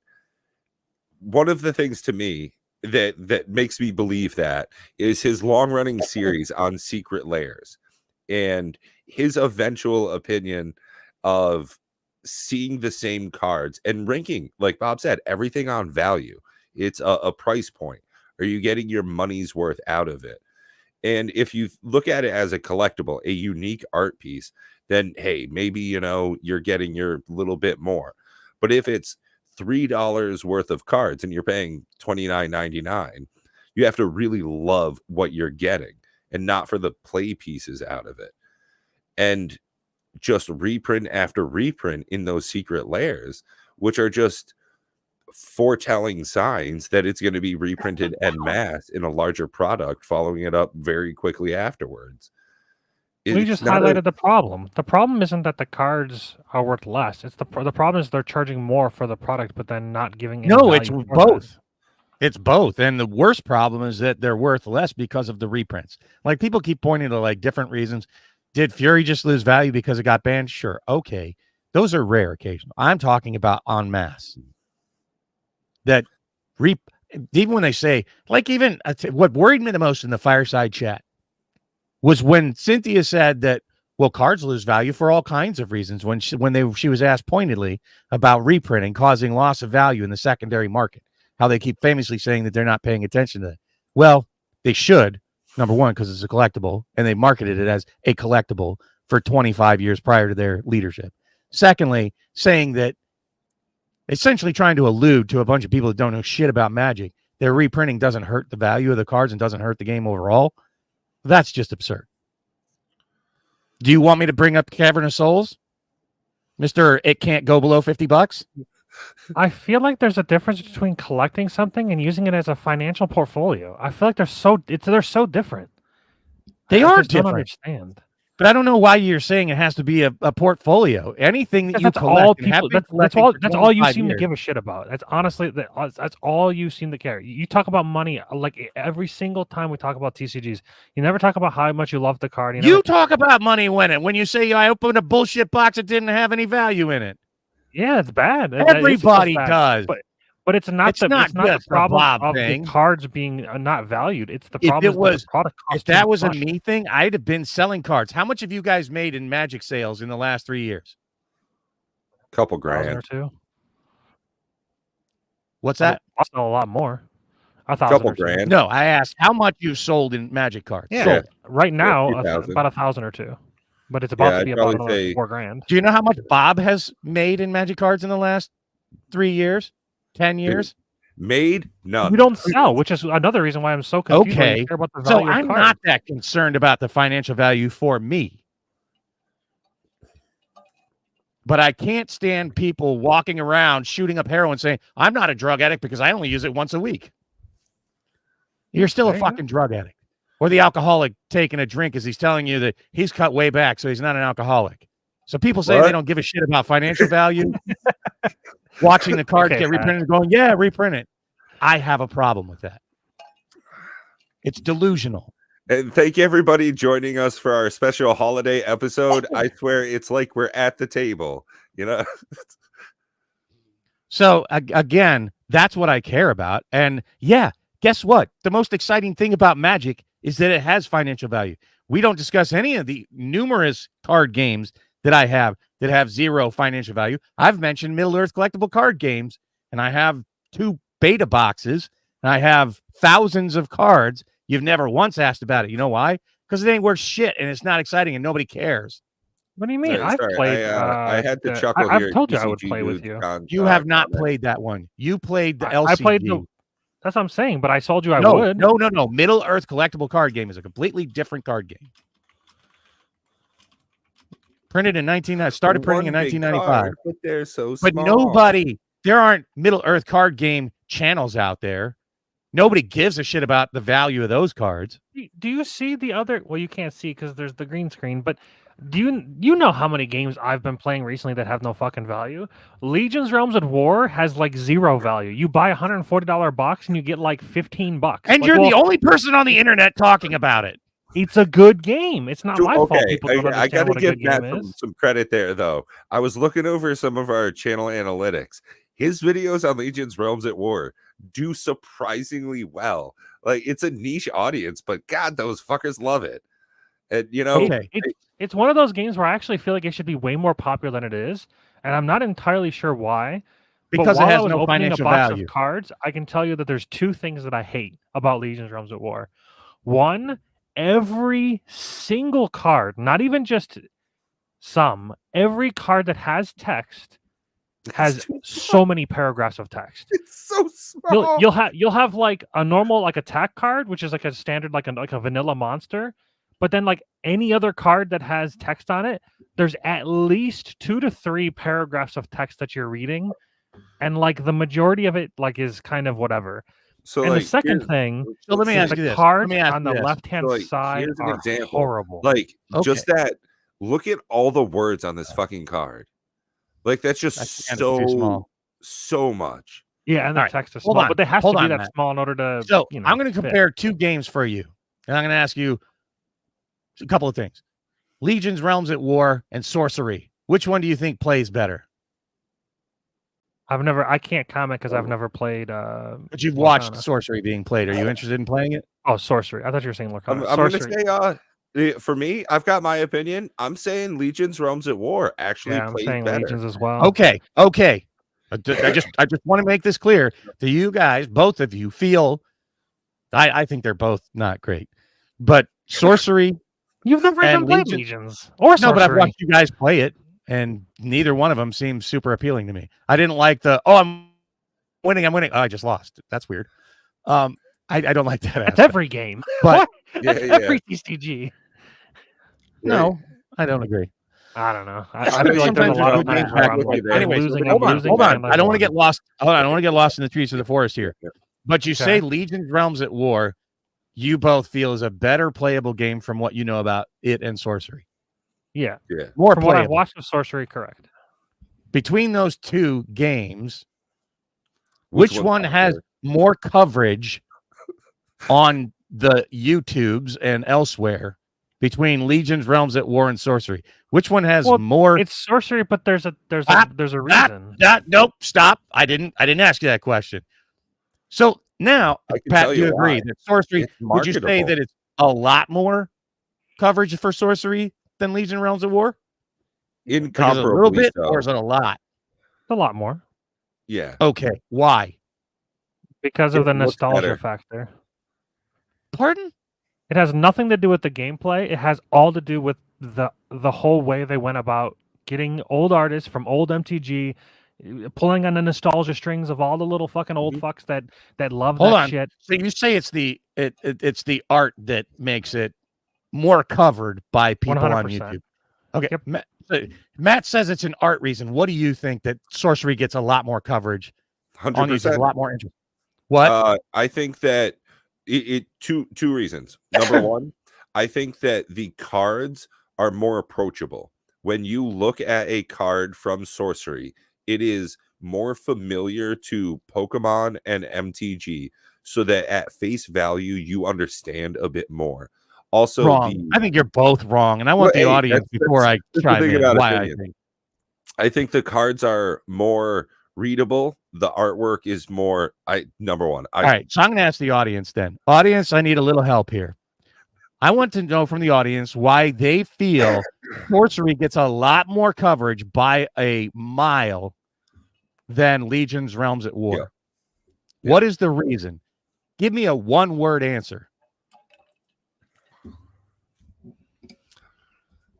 one of the things to me that makes me believe that is his long-running series on Secret Lairs and his eventual opinion of seeing the same cards and ranking, like Bob said, everything on value. It's a price point. Are you getting your money's worth out of it? And if you look at it as a collectible, a unique art piece, then hey, maybe you're getting your little bit more. But if it's $3 worth of cards and you're paying $29.99, you have to really love what you're getting and not for the play pieces out of it. And just reprint after reprint in those Secret Lairs, which are just foretelling signs that it's going to be reprinted en masse in a larger product, following it up very quickly afterwards. We just highlighted the problem. The problem isn't that the cards are worth less. It's the problem is they're charging more for the product, but then not giving any value. It's both. It's both. And the worst problem is that they're worth less because of the reprints. Like, people keep pointing to like different reasons. Did Fury just lose value because it got banned? Sure. Okay. Those are rare occasional. I'm talking about en masse. That even when they say, like, even what worried me the most in the fireside chat was when Cynthia said that, well, cards lose value for all kinds of reasons when she was asked pointedly about reprinting causing loss of value in the secondary market, how they keep famously saying that they're not paying attention to that. Well, they should, number one, because it's a collectible, and they marketed it as a collectible for 25 years prior to their leadership. Secondly, saying that, essentially trying to allude to a bunch of people that don't know shit about Magic, their reprinting doesn't hurt the value of the cards and doesn't hurt the game overall. That's just absurd. Do you want me to bring up Cavern of Souls? Mr. It can't go below $50? I feel like there's a difference between collecting something and using it as a financial portfolio. I feel like they're so different. They are different. Don't understand. But I don't know why you're saying it has to be a portfolio. Anything that you collect, that's all you seem to give a shit about. That's honestly that's all you seem to care. You talk about money like every single time we talk about TCGs. You never talk about how much you love the card. You talk about money when you say I opened a bullshit box that didn't have any value in it. Yeah, it's bad. Everybody does. But it's not the problem of the cards being not valued. It's the problem that the product costs. If that was a me thing, I'd have been selling cards. How much have you guys made in Magic sales in the last 3 years? Couple grand or two. What's that? I'll sell a lot more. A couple grand. No, I asked how much you've sold in Magic cards. Yeah, sold. Right now about 1,000 or 2, but it's about to be about another $4,000. Do you know how much Bob has made in Magic cards in the last 3 years, 10 years? Made none. We don't sell, which is another reason why I'm so confused. Okay, about the so I'm not that concerned about the financial value for me. But I can't stand people walking around shooting up heroin saying, I'm not a drug addict because I only use it once a week. You're still a fucking drug addict. Or the alcoholic taking a drink as he's telling you that he's cut way back, so he's not an alcoholic. So people say they don't give a shit about financial value. Watching the cards get reprinted and going, yeah, reprint it. I have a problem with that. It's delusional. And thank you, everybody, joining us for our special holiday episode. I swear it's like we're at the table, you know? So, again, that's what I care about. And, yeah, guess what? The most exciting thing about Magic is that it has financial value. We don't discuss any of the numerous card games that I have that have zero financial value. I've mentioned Middle-earth collectible card games, and I have 2 beta boxes, and I have thousands of cards. You've never once asked about it. You know why? Because it ain't worth shit, and it's not exciting, and nobody cares. What do you mean? I've played. I had to chuckle here. I've told you I would play with you. You have not played that one. You played the LCG. I played the. That's what I'm saying, but I told you I would. No. Middle-earth collectible card game is a completely different card game. Printed in started printing in 1995. But they're so small. But there aren't Middle-earth card game channels out there. Nobody gives a shit about the value of those cards. Do you see the other? Well, you can't see because there's the green screen. But do you know how many games I've been playing recently that have no fucking value? Legion's Realms at War has like 0 value. You buy $140 box and you get like $15. And you're the only person on the internet talking about it. It's a good game. It's not my fault. People don't I got to give Matt some credit there, though. I was looking over some of our channel analytics. His videos on Legion's Realms at War do surprisingly well. Like, it's a niche audience, but God, those fuckers love it. And, you know, it's one of those games where I actually feel like it should be way more popular than it is, and I'm not entirely sure why. Because it has no financial value. Of cards, I can tell you that there's 2 things that I hate about Legion's Realms at War. One, every single card, not even just some, every card that has text has so many paragraphs of text. It's so small. You'll have like a normal like attack card, which is like a standard like a vanilla monster, but then like any other card that has text on it, there's at least 2 to 3 paragraphs of text that you're reading, and like the majority of it like is kind of whatever. So and like, the second thing, so let me ask you this. Cards on the left-hand side here's an are example. horrible. Like just that. Look at all the words on this fucking card. Like that's just so much. Yeah, and the text is small, but they have to be that small in order to. So I'm going to compare 2 games for you, and I'm going to ask you a couple of things: Legion's Realms at War and Sorcery. Which one do you think plays better? I can't comment because I've never played. But you've watched Sorcery being played. Are you interested in playing it? Oh, Sorcery. I thought you were saying Lorcana. I'm going to say, for me, I've got my opinion. I'm saying Legion's Realms at War actually plays better. Legions as well. Okay. I just want to make this clear. Do you guys, both of you, feel? I think they're both not great, but Sorcery. You've never even played Legions or Sorcery. No, but I've watched you guys play it, and neither one of them seems super appealing to me. I didn't like I'm winning. Oh, I just lost. That's weird. I don't like that. That's every game, but every TCG. No, I don't agree. I don't know. I feel like there's a lot of games where I'm like, hold on. I don't want to get lost. Hold on. I don't want to get lost in the trees of the forest here. But you say Legion's Realms at War, you both feel is a better playable game from what you know about it and Sorcery. Yeah. More from playable. what I've watched of Sorcery, correct. Between those 2 games, which one has more coverage on the YouTubes and elsewhere between Legion's Realms at War and Sorcery? Which one has more? It's Sorcery, but there's a reason. Nope, stop. I didn't ask you that question. So now, Pat, do you agree that Sorcery? Would you say that it's a lot more coverage for Sorcery than Legion Realms at War? Incomparably, a little bit, or is it a lot? A lot more. Yeah. Okay. Why? Because of the nostalgia factor. Pardon? It has nothing to do with the gameplay. It has all to do with the whole way they went about getting old artists from old MTG, pulling on the nostalgia strings of all the little fucking old fucks that love that shit. So you say it's the art that makes it more covered by people 100%. On YouTube. Okay. Yep. Matt says it's an art reason. What do you think that sorcery gets a lot more coverage? 100%. On YouTube, a lot more interest. What? I think that two reasons. Number one, I think that the cards are more approachable. When you look at a card from sorcery, it is more familiar to Pokemon and MTG, so that at face value you understand a bit more. Also, wrong. I think you're both wrong, and I want the audience before I try to why I think the cards are more readable. The artwork is more. Number one. All right, so I'm going to ask the audience then. Audience, I need a little help here. I want to know from the audience why they feel sorcery gets a lot more coverage by a mile than Legion's Realms at War. Yeah. What is the reason? Give me a one-word answer.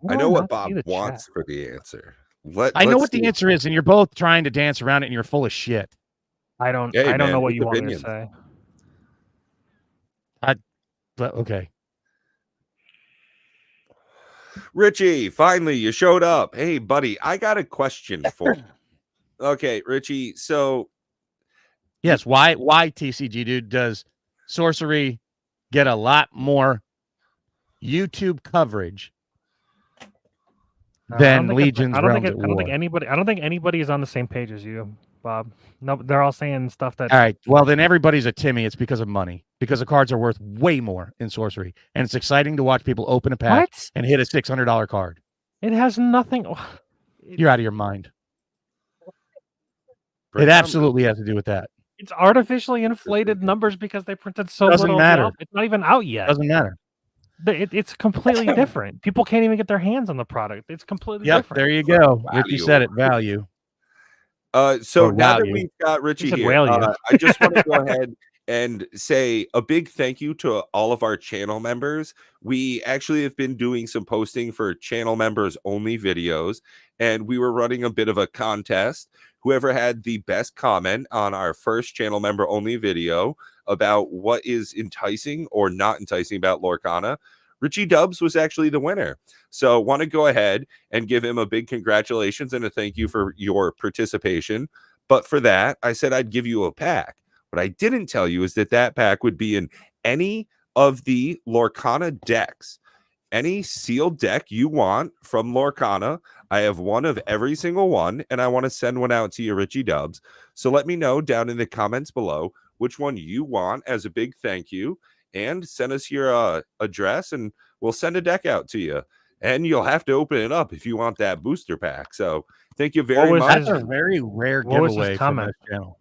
I know what Bob wants for the answer. I know what the answer is, and you're both trying to dance around it, and you're full of shit. I don't know what you want me to say. But okay. Richie, finally you showed up. Hey, buddy, I got a question for you. Okay, Richie. So, yes, why TCG dude does sorcery get a lot more YouTube coverage than Legion's Realms at War? I don't think anybody is on the same page as you, Bob. No, they're all saying stuff that. All right, well then everybody's a Timmy. It's because of money. Because the cards are worth way more in sorcery, and it's exciting to watch people open a pack and hit a $600 card. It has nothing. You're out of your mind. It absolutely has to do with that. It's artificially inflated numbers because they printed so little. Doesn't matter. It's not even out yet. Doesn't matter. It's completely different. People can't even get their hands on the product. It's completely different. There you go. Ricky said it. Value. So now that we've got Richie here, I just want to go ahead and say a big thank you to all of our channel members. We actually have been doing some posting for channel members only videos, and we were running a bit of a contest. Whoever had the best comment on our first channel member only video about what is enticing or not enticing about Lorcana, Richie Dubs was actually the winner. So want to go ahead and give him a big congratulations and a thank you for your participation. But for that, I said I'd give you a pack. What I didn't tell you is that pack would be in any of the Lorcana decks. Any sealed deck you want from Lorcana, I have one of every single one, and I want to send one out to you, Richie Dubs. So let me know down in the comments below which one you want as a big thank you, and send us your address, and we'll send a deck out to you. And you'll have to open it up if you want that booster pack. So thank you very much. That's a very rare giveaway from this channel.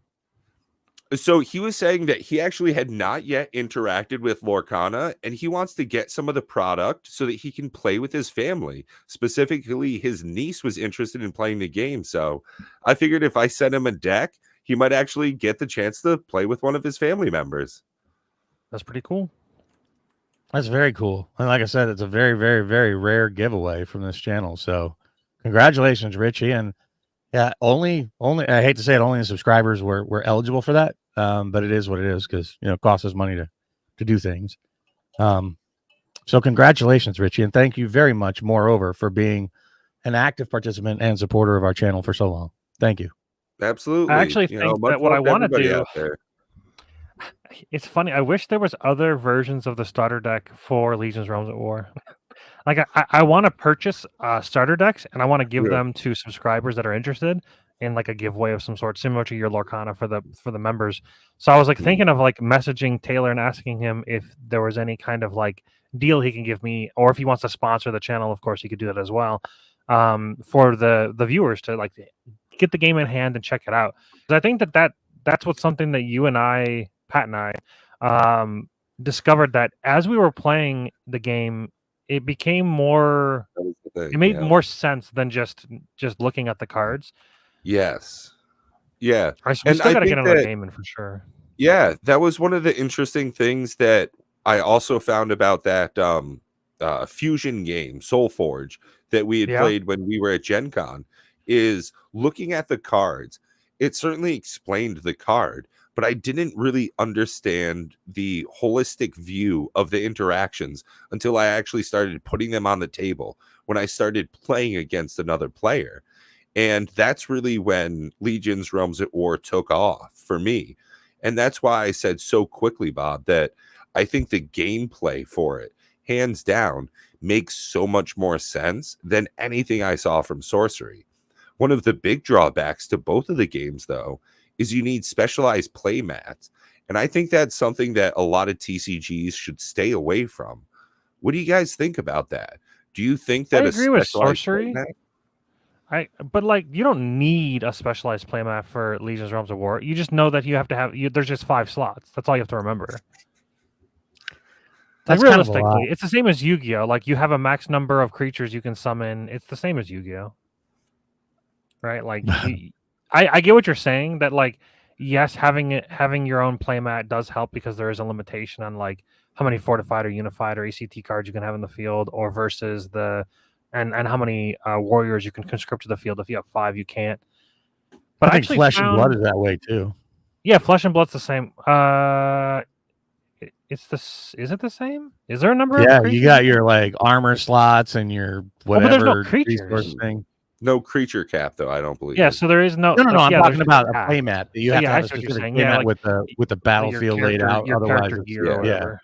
So he was saying that he actually had not yet interacted with Lorcana, and he wants to get some of the product so that he can play with his family. Specifically, his niece was interested in playing the game. So I figured if I sent him a deck, he might actually get the chance to play with one of his family members. That's pretty cool. That's very cool. And like I said, it's a very, very, very rare giveaway from this channel. So congratulations, Richie. And yeah, only I hate to say it, only the subscribers were eligible for that. But it is what it is, because it costs us money to do things. So congratulations, Richie, and thank you very much, moreover, for being an active participant and supporter of our channel for so long. Thank you. Absolutely. I actually think that what I want to do. It's funny. I wish there was other versions of the starter deck for Legion's Realms at War. Like I want to purchase starter decks, and I want to give them to subscribers that are interested in like a giveaway of some sort, similar to your Lorcana for the members. So I was like thinking of like messaging Taylor and asking him if there was any kind of like deal he can give me, or if he wants to sponsor the channel. Of course, he could do that as well, for the viewers to like get the game in hand and check it out. Because I think that's what's something that you and I, Pat and I, discovered, that as we were playing the game, it became more. It made more sense than just looking at the cards. Yes. Yeah. We still got to get another game in for sure. Yeah, that was one of the interesting things that I also found about that fusion game, Soulforge, that we had played when we were at Gen Con, is looking at the cards. It certainly explained the card, but I didn't really understand the holistic view of the interactions until I actually started putting them on the table when I started playing against another player. And that's really when Legion's Realms at War took off for me. And that's why I said so quickly, Bob, that I think the gameplay for it, hands down, makes so much more sense than anything I saw from Sorcery. One of the big drawbacks to both of the games, though, is you need specialized play mats. And I think that's something that a lot of TCGs should stay away from. What do you guys think about that? Do you think that I agree with Sorcery? Playmat? But like, you don't need a specialized playmat for Legion's Realms of War. You just know that you have to have. There's just 5 slots. That's all you have to remember. Like, realistically, it's the same as Yu-Gi-Oh. Like, you have a max number of creatures you can summon. It's the same as Yu-Gi-Oh. Right? Like, I get what you're saying. That, like, yes, having your own playmat does help because there is a limitation on like how many fortified or unified or ACT cards you can have in the field, or versus the and how many warriors you can conscript to the field. If you have 5, you can't. But I think Flesh and Blood is that way too. Yeah, Flesh and Blood's the same. Is it the same? Is there a number? Yeah, of creatures? You got your like armor slots and your whatever. But there's no creatures. Thing. No creature cap, though. I don't believe. Yeah, so there is no. No. I'm talking about a playmat. You have to have a specific playmat with the battlefield laid out. Otherwise, yeah.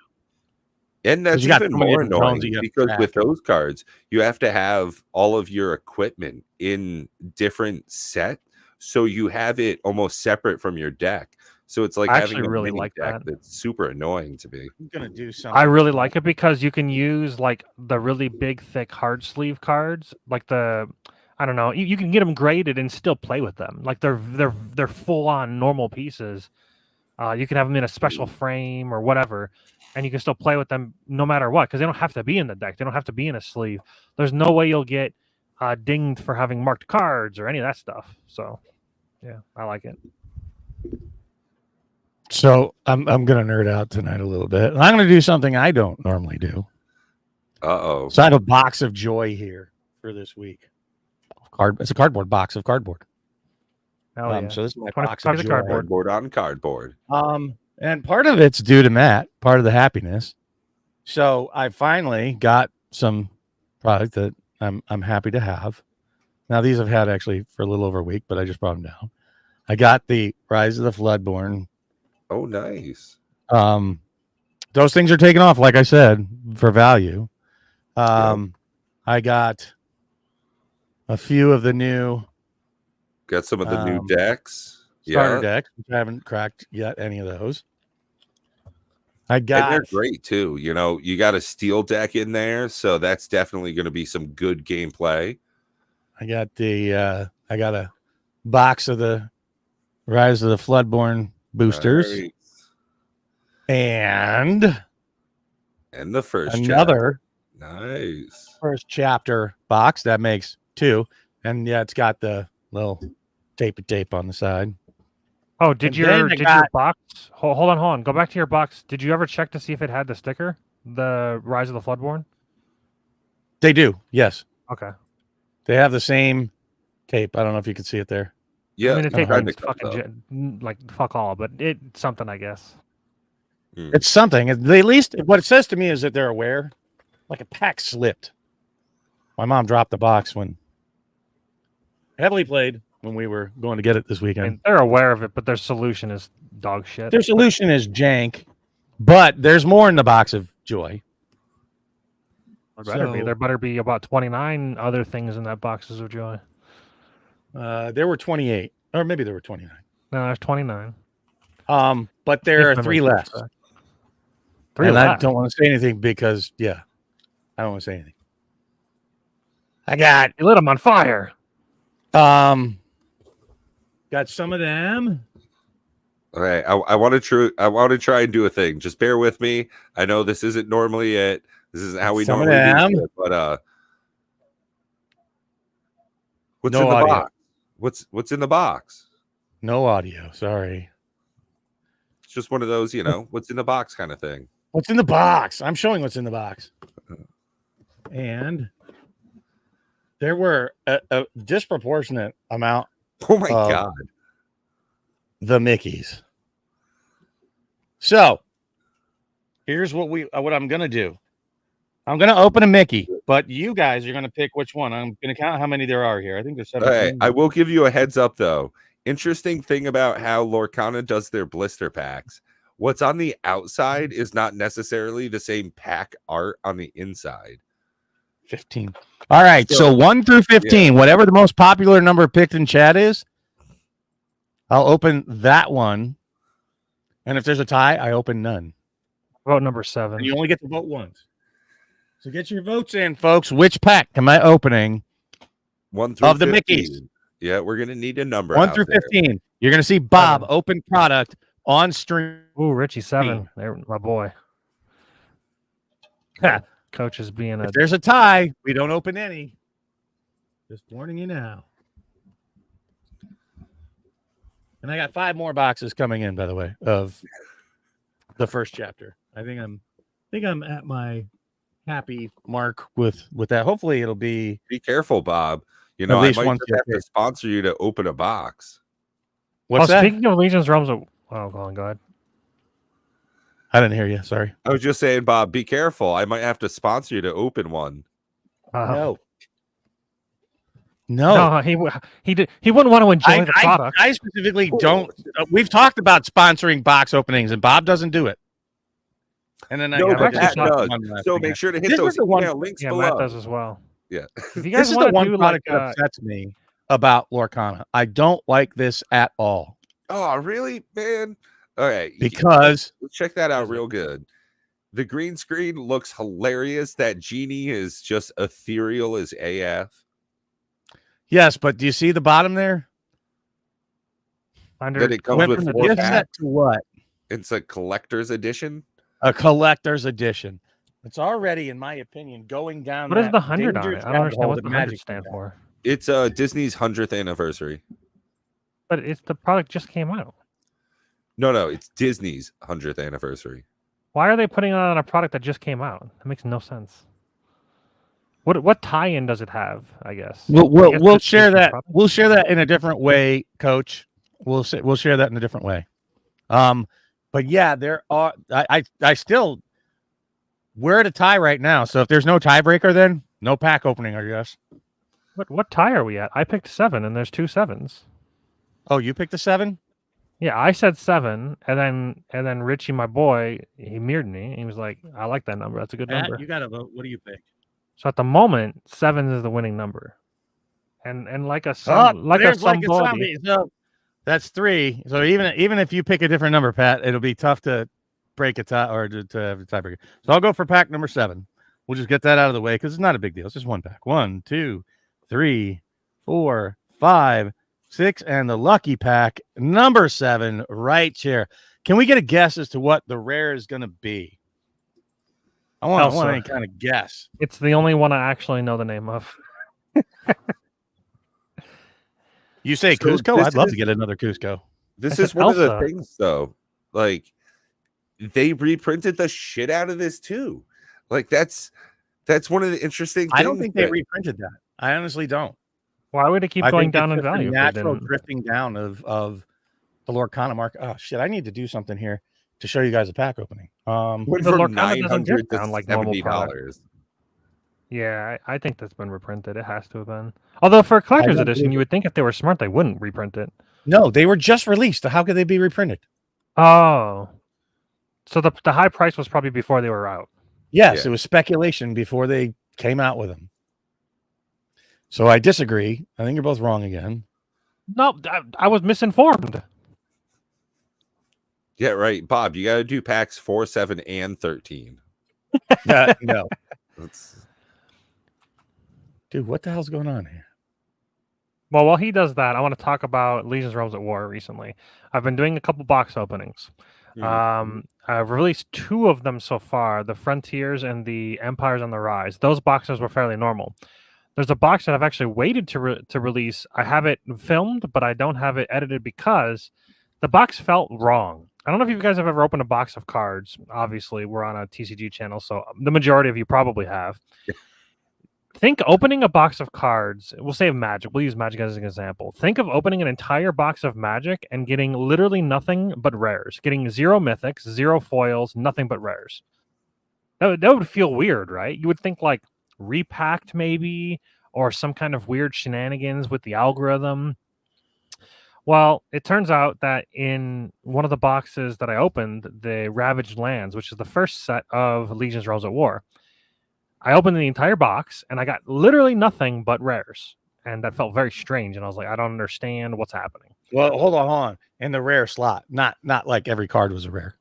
And that's even more annoying because with those cards, you have to have all of your equipment in different set, so you have it almost separate from your deck. So it's like having a really mini like deck that's super annoying to me. I'm gonna do something. I really like it because you can use like the really big, thick hard sleeve cards, like the. I don't know. You can get them graded and still play with them. Like they're full on normal pieces. You can have them in a special frame or whatever, and you can still play with them no matter what, because they don't have to be in the deck. They don't have to be in a sleeve. There's no way you'll get dinged for having marked cards or any of that stuff. So, yeah, I like it. So I'm gonna nerd out tonight a little bit. I'm gonna do something I don't normally do. So I have a box of joy here for this week. It's a cardboard box of cardboard. Yeah. So this is my box of cardboard on cardboard. And part of it's due to Matt, part of the happiness. So I finally got some product that I'm happy to have. Now these I've had actually for a little over a week, but I just brought them down. I got the Rise of the Floodborn. Oh, nice. Those things are taking off, like I said, for value. I got a few of the new. Got some of the new decks. Starter decks, which I haven't cracked yet any of those. And they're great too. You know, you got a steel deck in there, so that's definitely going to be some good gameplay. I got a box of the Rise of the Floodborn boosters. Nice. And the first another nice first chapter box that makes 2, and it's got the little tape on the side. Oh, did your box hold on, go back to your box. Did you ever check to see if it had the sticker, the Rise of the Floodborn? They do, yes. Okay, they have the same tape. I don't know if you can see it there. Yeah, I mean, the tape is fucking like fuck all, but it's something, I guess. It's something. At least what it says to me is that they're aware. Like a pack slipped. My mom dropped the box when heavily played when we were going to get it this weekend. And they're aware of it, but their solution is dog shit. Their solution is jank, but there's more in the box of joy. There better be about 29 other things in that boxes of joy. There were 28, or maybe there were 29. No, there's 29. But there are 3 left. 3 left. I don't want to say anything because, I don't want to say anything. You lit them on fire. Got some of them. Okay, I want to try and do a thing. Just bear with me. I know this isn't normally it. This isn't how we normally do it. But what's in the box? What's in the box? No audio. Sorry. just one of those, what's in the box kind of thing. What's in the box? I'm showing what's in the box. And there were a disproportionate amount. Oh my God. The Mickeys. So here's what I'm gonna do. I'm gonna open a Mickey, but you guys are gonna pick which one. I'm gonna count how many there are here. I think there's 17. All right, I will give you a heads up though. Interesting thing about how Lorcana does their blister packs. What's on the outside is not necessarily the same pack art on the inside. 15. All right, so 1 through 15, whatever the most popular number picked in chat is, I'll open that one. And if there's a tie, I open none. Vote number 7. And you only get to vote once. So get your votes in, folks. Which pack am I opening 1 through of the 15. Mickeys? Yeah, we're going to need a number. 1 through 15. You're going to see Bob open product on stream. Ooh, Richie 7. There, my boy. Coach is being If there's a tie, we don't open any. Just warning you now. And I got 5 more boxes coming in, by the way, of the first chapter. I think I'm at my happy mark with that. Hopefully it'll be. Be careful, Bob. I might just have to sponsor you to open a box. What's that? Speaking of Legion's Realms, go ahead. I didn't hear you. Sorry. I was just saying, Bob, be careful. I might have to sponsor you to open one. No, he wouldn't want to enjoy the product. I specifically don't. We've talked about sponsoring box openings, and Bob doesn't do it. And then Matt does. So make sure to hit those email links below. Matt does as well. Yeah. If you guys this is the one product that upsets me about Lorcana. I don't like this at all. Oh, really, man? All right. Because check that out real good. The green screen looks hilarious. That genie is just ethereal as AF. Yes, but do you see the bottom there? That it comes with 4 packs. To what? It's a collector's edition. A collector's edition. It's already, in my opinion, going down. What is the 100 on it? I don't understand what the 100 stand for. It's Disney's 100th anniversary. But the product just came out. No, it's Disney's 100th anniversary. Why are they putting it on a product that just came out? That makes no sense. What tie-in does it have? I guess we'll share that. We'll share that in a different way, Coach. We'll share that in a different way. But yeah, there are. I still. We're at a tie right now. So if there's no tiebreaker, then no pack opening, I guess. What tie are we at? I picked 7, and there's 2 7s. Oh, you picked a 7? Yeah, I said 7, and then Richie, my boy, he mirrored me. He was like, "I like that number. That's a good number." You got to vote. What do you pick? So at the moment, 7 is the winning number, and like a somebody. So that's 3. So even if you pick a different number, Pat, it'll be tough to break a tie or to have a tiebreaker. So I'll go for pack number 7. We'll just get that out of the way because it's not a big deal. It's just one pack. 1, 2, 3, 4, 5, 6, and the lucky pack number 7 right here. Can we get a guess as to what the rare is going to be? I want any kind of guess. It's the only one I actually know the name of. You say Cusco? I'd love to get another Cusco. This is one of the things, though. Like, they reprinted the shit out of this too. Like, that's one of the interesting things. I don't think they reprinted that. I honestly don't. Why would it keep going down in value? Natural drifting down of the Lorcana market. Oh shit! I need to do something here to show you guys a pack opening. Went from $900 to like $70. Yeah, I think that's been reprinted. It has to have been. Although for a collector's edition, you would think if they were smart, they wouldn't reprint it. No, they were just released. How could they be reprinted? Oh, so the high price was probably before they were out. Yes, It was speculation before they came out with them. So I disagree. I think you're both wrong again. No, I was misinformed. Yeah, right. Bob, you got to do packs 4, 7, and 13. No. Dude, what the hell's going on here? Well, while he does that, I want to talk about Legion's Realms at War recently. I've been doing a couple box openings. I've released 2 of them so far, the Frontiers and the Empires on the Rise. Those boxes were fairly normal. There's a box that I've actually waited to release. I have it filmed, but I don't have it edited because the box felt wrong. I don't know if you guys have ever opened a box of cards. Obviously, we're on a TCG channel, so the majority of you probably have. Think opening a box of cards. We'll save Magic. We'll use Magic as an example. Think of opening an entire box of Magic and getting literally nothing but rares. Getting 0 mythics, 0 foils, nothing but rares. That would feel weird, right? You would think like repacked maybe, or some kind of weird shenanigans with the algorithm. Well, it turns out that in one of the boxes that I opened, the Ravaged Lands, which is the first set of Legion's Realms at War, I opened the entire box and I got literally nothing but rares. And that felt very strange. And I was like, I don't understand what's happening. Well, hold on. In the rare slot, not like every card was a rare.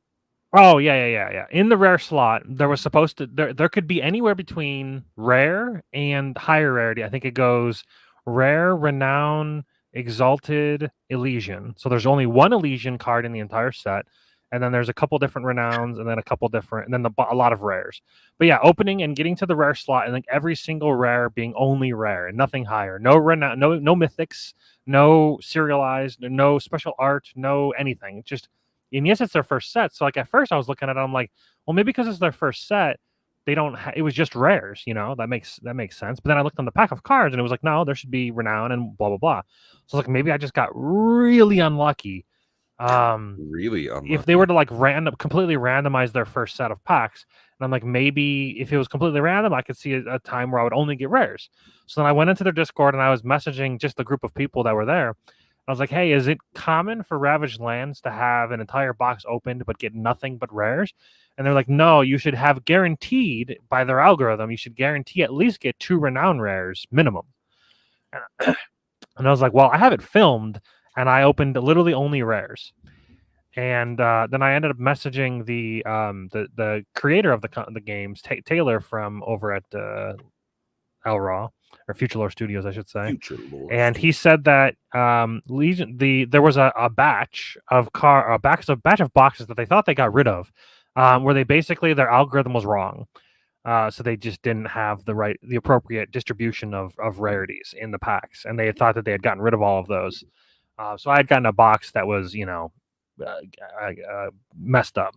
Oh, yeah. In the rare slot, there was supposed to there could be anywhere between rare and higher rarity. I think it goes rare, renown, exalted, Elysian. So there's only one Elysian card in the entire set. And then there's a couple different renowns, and then a couple different, and then a lot of rares. But yeah, opening and getting to the rare slot, and like every single rare being only rare and nothing higher. No renown, no mythics, no serialized, no special art, no anything. Just, and yes, it's their first set. So like at first I was looking at it, I'm like, well, maybe because it's their first set, they don't. It was just rares, that makes sense. But then I looked on the pack of cards, and it was like, no, there should be renown and blah blah blah. So like maybe I just got really unlucky. Really unlucky. If they were to like completely randomize their first set of packs, and I'm like, maybe if it was completely random, I could see a time where I would only get rares. So then I went into their Discord and I was messaging just the group of people that were there. I was like, hey, is it common for Ravaged Lands to have an entire box opened but get nothing but rares? And they're like, no, you should have guaranteed by their algorithm, you should guarantee at least get 2 renown rares minimum. And I was like, well, I have it filmed, and I opened literally only rares. And then I ended up messaging the creator of the games, Taylor from over at LRAW, or Future Lore Studios, I should say. And he said that Legion, there was a batch of boxes that they thought they got rid of, where they basically their algorithm was wrong. So they just didn't have the appropriate distribution of rarities in the packs, and they thought that they had gotten rid of all of those. So I had gotten a box that was, messed up.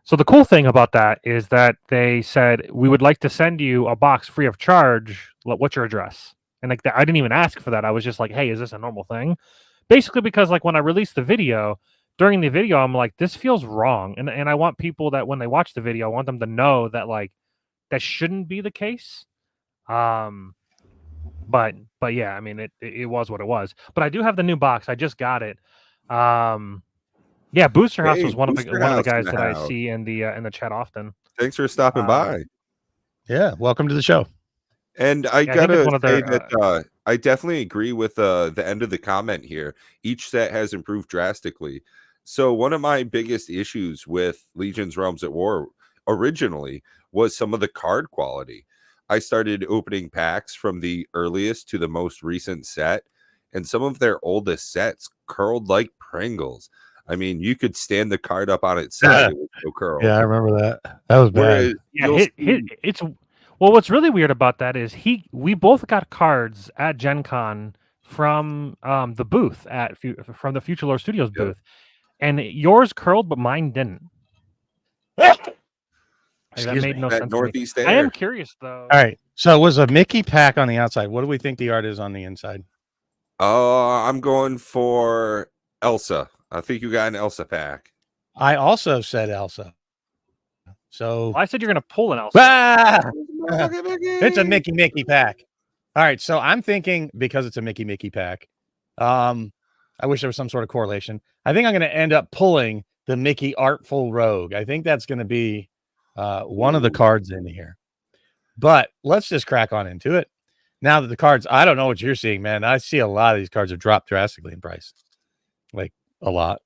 So the cool thing about that is that they said, we would like to send you a box free of charge. What's your address? And like that, I didn't even ask for that. I was just like, hey, is this a normal thing? Basically, because like when I released the video, during the video, I'm like, this feels wrong. And I want people that when they watch the video, I want them to know that like that shouldn't be the case. But yeah, I mean, it was what it was. But I do have the new box. I just got it. Yeah, Booster House was one of the guys that I see in the chat often. Thanks for stopping by. Yeah, welcome to the show. And I gotta say that I definitely agree with the end of the comment here. Each set has improved drastically. So one of my biggest issues with Legion's Realms at War originally was some of the card quality. I started opening packs from the earliest to the most recent set, and some of their oldest sets curled like Pringles. I mean, you could stand the card up on its side; it would go curl. Yeah, I remember that. That was bad. It's well. What's really weird about that is we both got cards at Gen Con from the booth from the Future Lore Studios booth, and yours curled, but mine didn't. That made no sense. Northeast I am curious though. All right, so it was a Mickey pack on the outside. What do we think the art is on the inside? I'm going for Elsa. I think you got an Elsa pack. I also said Elsa. So I said you're going to pull an Elsa. It's a Mickey pack. All right, so I'm thinking because it's a Mickey pack. I wish there was some sort of correlation. I think I'm going to end up pulling the Mickey Artful Rogue. I think that's going to be one of the cards in here. But let's just crack on into it. Now that the cards, I don't know what you're seeing, man. I see a lot of these cards have dropped drastically in price. Like a lot.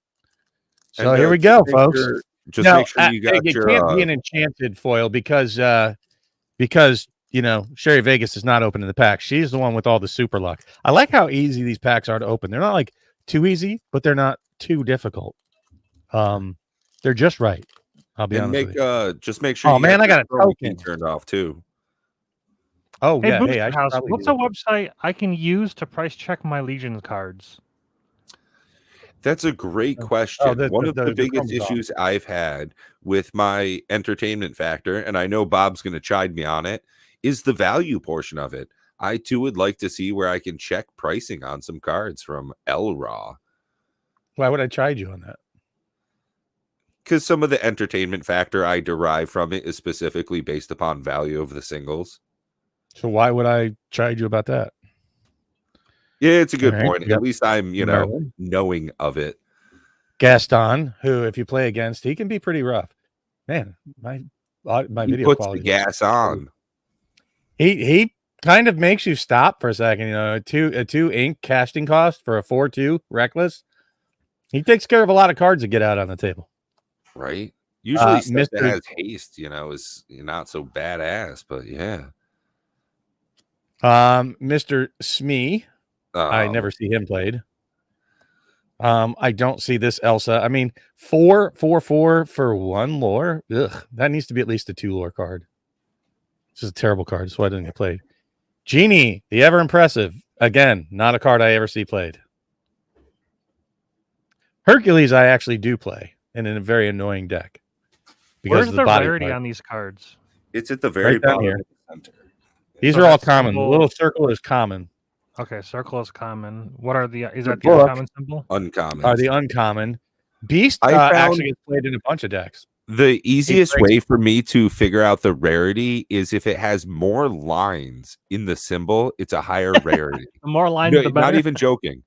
So here we go, folks. Make sure you got it can't be an enchanted foil because Sherry Vegas is not opening the pack. She's the one with all the super luck. I like how easy these packs are to open. They're not like too easy, but they're not too difficult. They're just right. I'll be honest with you. Just make sure. Oh man, I got a token turned off too. Oh hey, yeah, House, what's a website I can use to price check my Legion cards? That's a great question. One of the biggest chromosome. issues I've had with my entertainment factor, and I know Bob's going to chide me on it, is the value portion of it. I too would like to see where I can check pricing on some cards from LRAW. Why would I chide you on that? Because some of the entertainment factor I derive from it is specifically based upon value of the singles. Mm-hmm. So why would I chide you about that? Yeah, it's a good right. point. Yep. At least I'm, knowing of it. Gaston, who, if you play against, he can be pretty rough. Man, my video puts quality. The gas on. He kind of makes you stop for a second. A two ink casting cost for a 4/2 reckless. He takes care of a lot of cards that get out on the table. Right. Usually stuff that has haste, is not so badass, but yeah. Mr. Smee. I never see him played. I don't see this Elsa. I mean, 4/4 for 1 lore. Ugh, that needs to be at least a 2 lore card. This is a terrible card. That's why I didn't get played. Genie, the ever impressive. Again, not a card I ever see played. Hercules, I actually do play, and in a very annoying deck. Where's the rarity on these cards? It's at the very bottom of the center. These are all common. The little circle is common. Okay, circle is common. What are is that the uncommon symbol? Uncommon. The uncommon. Beast actually gets played in a bunch of decks. The easiest way for me to figure out the rarity is if it has more lines in the symbol, it's a higher rarity. The more lines, the better. Not even joking.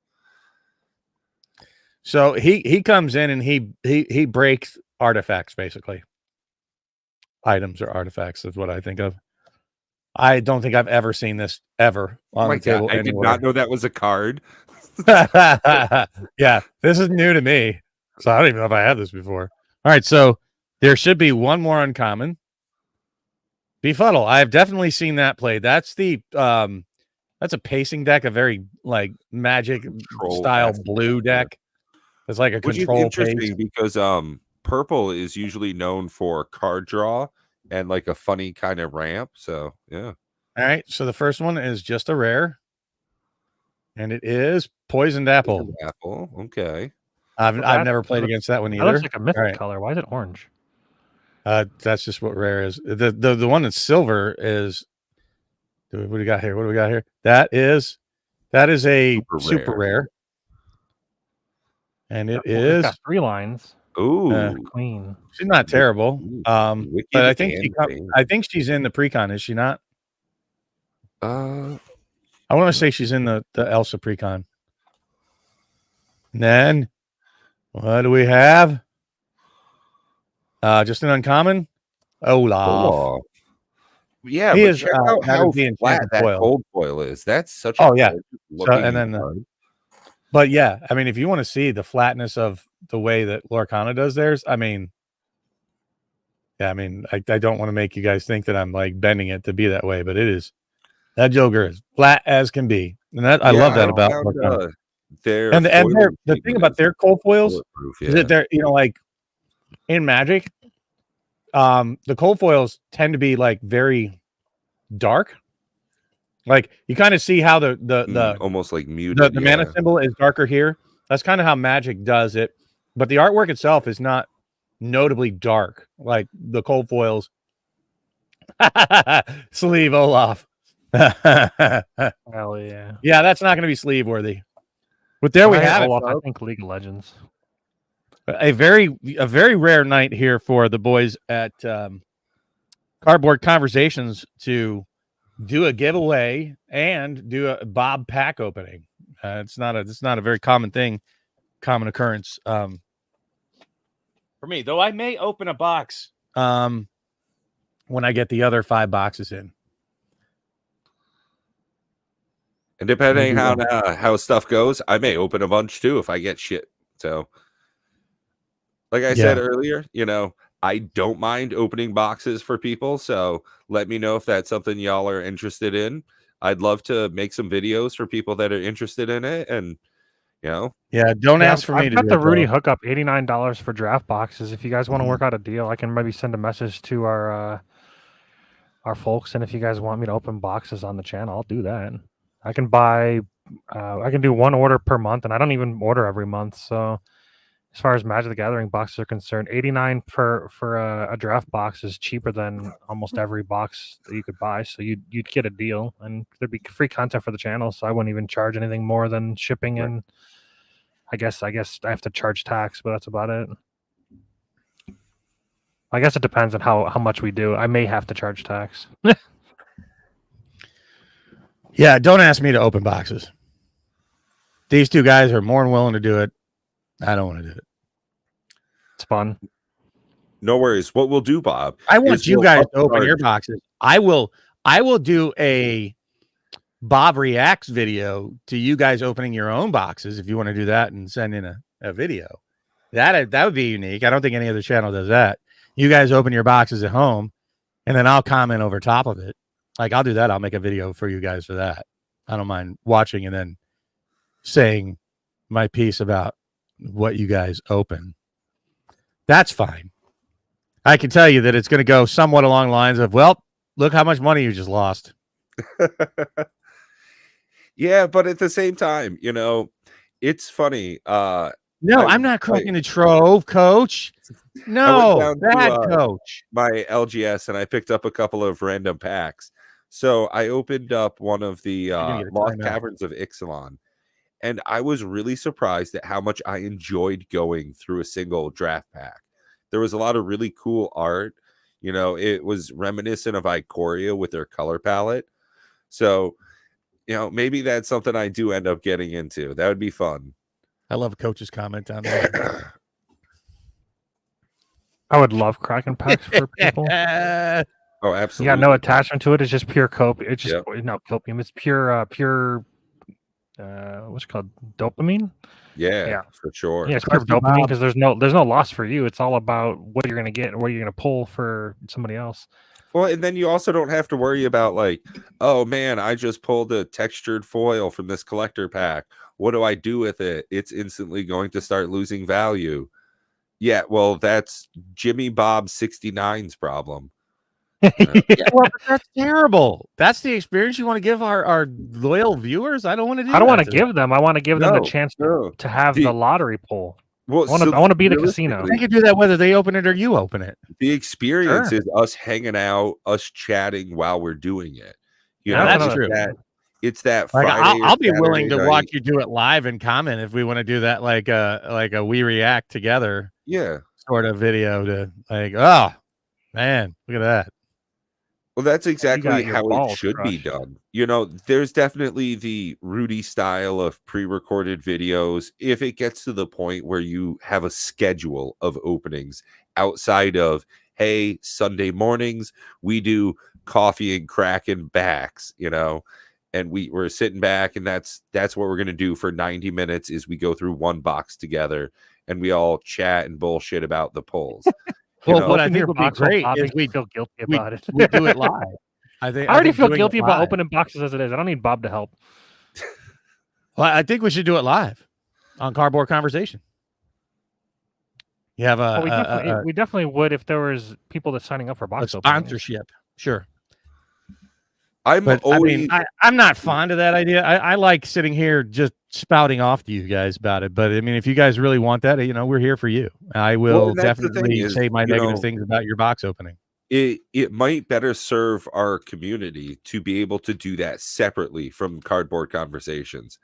So he comes in and he breaks artifacts, basically. Items or artifacts is what I think of. I don't think I've ever seen this ever on the table. I did not know that was a card. Yeah, this is new to me. So I don't even know if I had this before. All right, so there should be one more uncommon. Befuddle. I've definitely seen that played. That's that's a pacing deck, a very Magic style blue deck. It's like a control. Which is interesting because purple is usually known for card draw and like a funny kind of ramp. So yeah. All right. So the first one is just a rare. And it is Poisoned Apple. Okay. I've never played against that one either. That looks like a mythic color. Why is it orange? That's just what rare is. The one that's silver is what do we got here? What do we got here? That is a super rare. And it is got 3 lines. Ooh, queen. She's not terrible. But I think she's in the precon, is she not? I want to say she's in the Elsa precon. And then what do we have? Just an uncommon. Olaf. Yeah, he is. Check out how flat that gold foil is. That's such. So, and then. But yeah, I mean, if you want to see the flatness of the way that Lorcana does theirs, I mean, yeah, I mean, I don't want to make you guys think that I'm bending it to be that way, but it is. That Joker is flat as can be, and that I love that about Lorcana. The thing about their cold foils is that they're in Magic, the cold foils tend to be very dark. You kind of see how the almost muted the mana symbol is darker here. That's kind of how Magic does it, but the artwork itself is not notably dark like the cold foils. Sleeve Olaf. Hell yeah! Yeah, that's not going to be sleeve worthy. But there we have it. I think League of Legends. A very rare night here for the boys at Cardboard Conversations to do a giveaway and do a Bob pack opening. It's not a very common occurrence for me. Though I may open a box when I get the other 5 boxes in. And depending on how stuff goes, I may open a bunch too if I get shit. So, like I said earlier, I don't mind opening boxes for people. So let me know if that's something y'all are interested in. I'd love to make some videos for people that are interested in it. And, don't ask for me to do it. I've got the Rudy hookup, $89 for draft boxes. If you guys want to work out a deal, I can maybe send a message to our folks. And if you guys want me to open boxes on the channel, I'll do that. I can buy one order per month, and I don't even order every month. So as far as Magic the Gathering boxes are concerned, $89 for a draft box is cheaper than almost every box that you could buy. So you'd get a deal, and there'd be free content for the channel. So I wouldn't even charge anything more than shipping, and I guess I have to charge tax, but that's about it. I guess it depends on how much we do. I may have to charge tax. Yeah, don't ask me to open boxes. These two guys are more than willing to do it. I don't want to do it. It's fun. No worries. What we'll do, Bob, I want you guys to open your boxes. I will do a Bob Reacts video to you guys opening your own boxes if you want to do that and send in a video. That would be unique. I don't think any other channel does that. You guys open your boxes at home, and then I'll comment over top of it. Like, I'll do that. I'll make a video for you guys for that. I don't mind watching and then saying my piece about what you guys open. That's fine. I can tell you that it's going to go somewhat along the lines of, well, look how much money you just lost. Yeah, but at the same time, it's funny. No, I'm not cracking the trove, Coach. No, bad Coach. My LGS, and I picked up a couple of random packs. So I opened up one of the Lost Caverns of Ixalan, and I was really surprised at how much I enjoyed going through a single draft pack. There was a lot of really cool art. It was reminiscent of Ikoria with their color palette. So, maybe that's something I do end up getting into. That would be fun. I love Coach's comment on that. I would love cracking packs for people. Oh, absolutely. You got no attachment to it. It's just pure copium. It's just not copium. It's pure what's it called? Dopamine? Yeah, for sure. Yeah, it's pure dopamine because there's no loss for you. It's all about what you're gonna get and what you're gonna pull for somebody else. Well, and then you also don't have to worry about like, oh man, I just pulled a textured foil from this collector pack. What do I do with it? It's instantly going to start losing value. Yeah, well, that's Jimmy Bob 69's problem. Yeah, well, but that's terrible. That's the experience you want to give our loyal viewers. I don't want to do. I don't want to give them. I want to give them the chance to have the lottery pull. Well, I want to be the casino. They can do that whether they open it or you open it. The experience is us hanging out, us chatting while we're doing it. That's true. It's that like, Friday. I'll be willing to watch you do it live and comment if we want to do that, like a we react together. Yeah, sort of video to like. Oh man, look at that. Well, that's exactly how it should be done. There's definitely the Rudy style of pre-recorded videos. If it gets to the point where you have a schedule of openings outside of, hey, Sunday mornings, we do coffee and cracking backs, and we're sitting back, and that's what we're going to do for 90 minutes is we go through one box together and we all chat and bullshit about the polls. Well, what I think would be great is we feel guilty about it. We do it live. I already feel guilty about opening boxes as it is. I don't need Bob to help. Well, I think we should do it live on Cardboard Conversation. You have we definitely would if there was people that signing up for box sponsorship. Sure. I'm not fond of that idea. I like sitting here just spouting off to you guys about it. But I mean, if you guys really want that, we're here for you. I will definitely say my negative things about your box opening. It might better serve our community to be able to do that separately from Cardboard Conversations.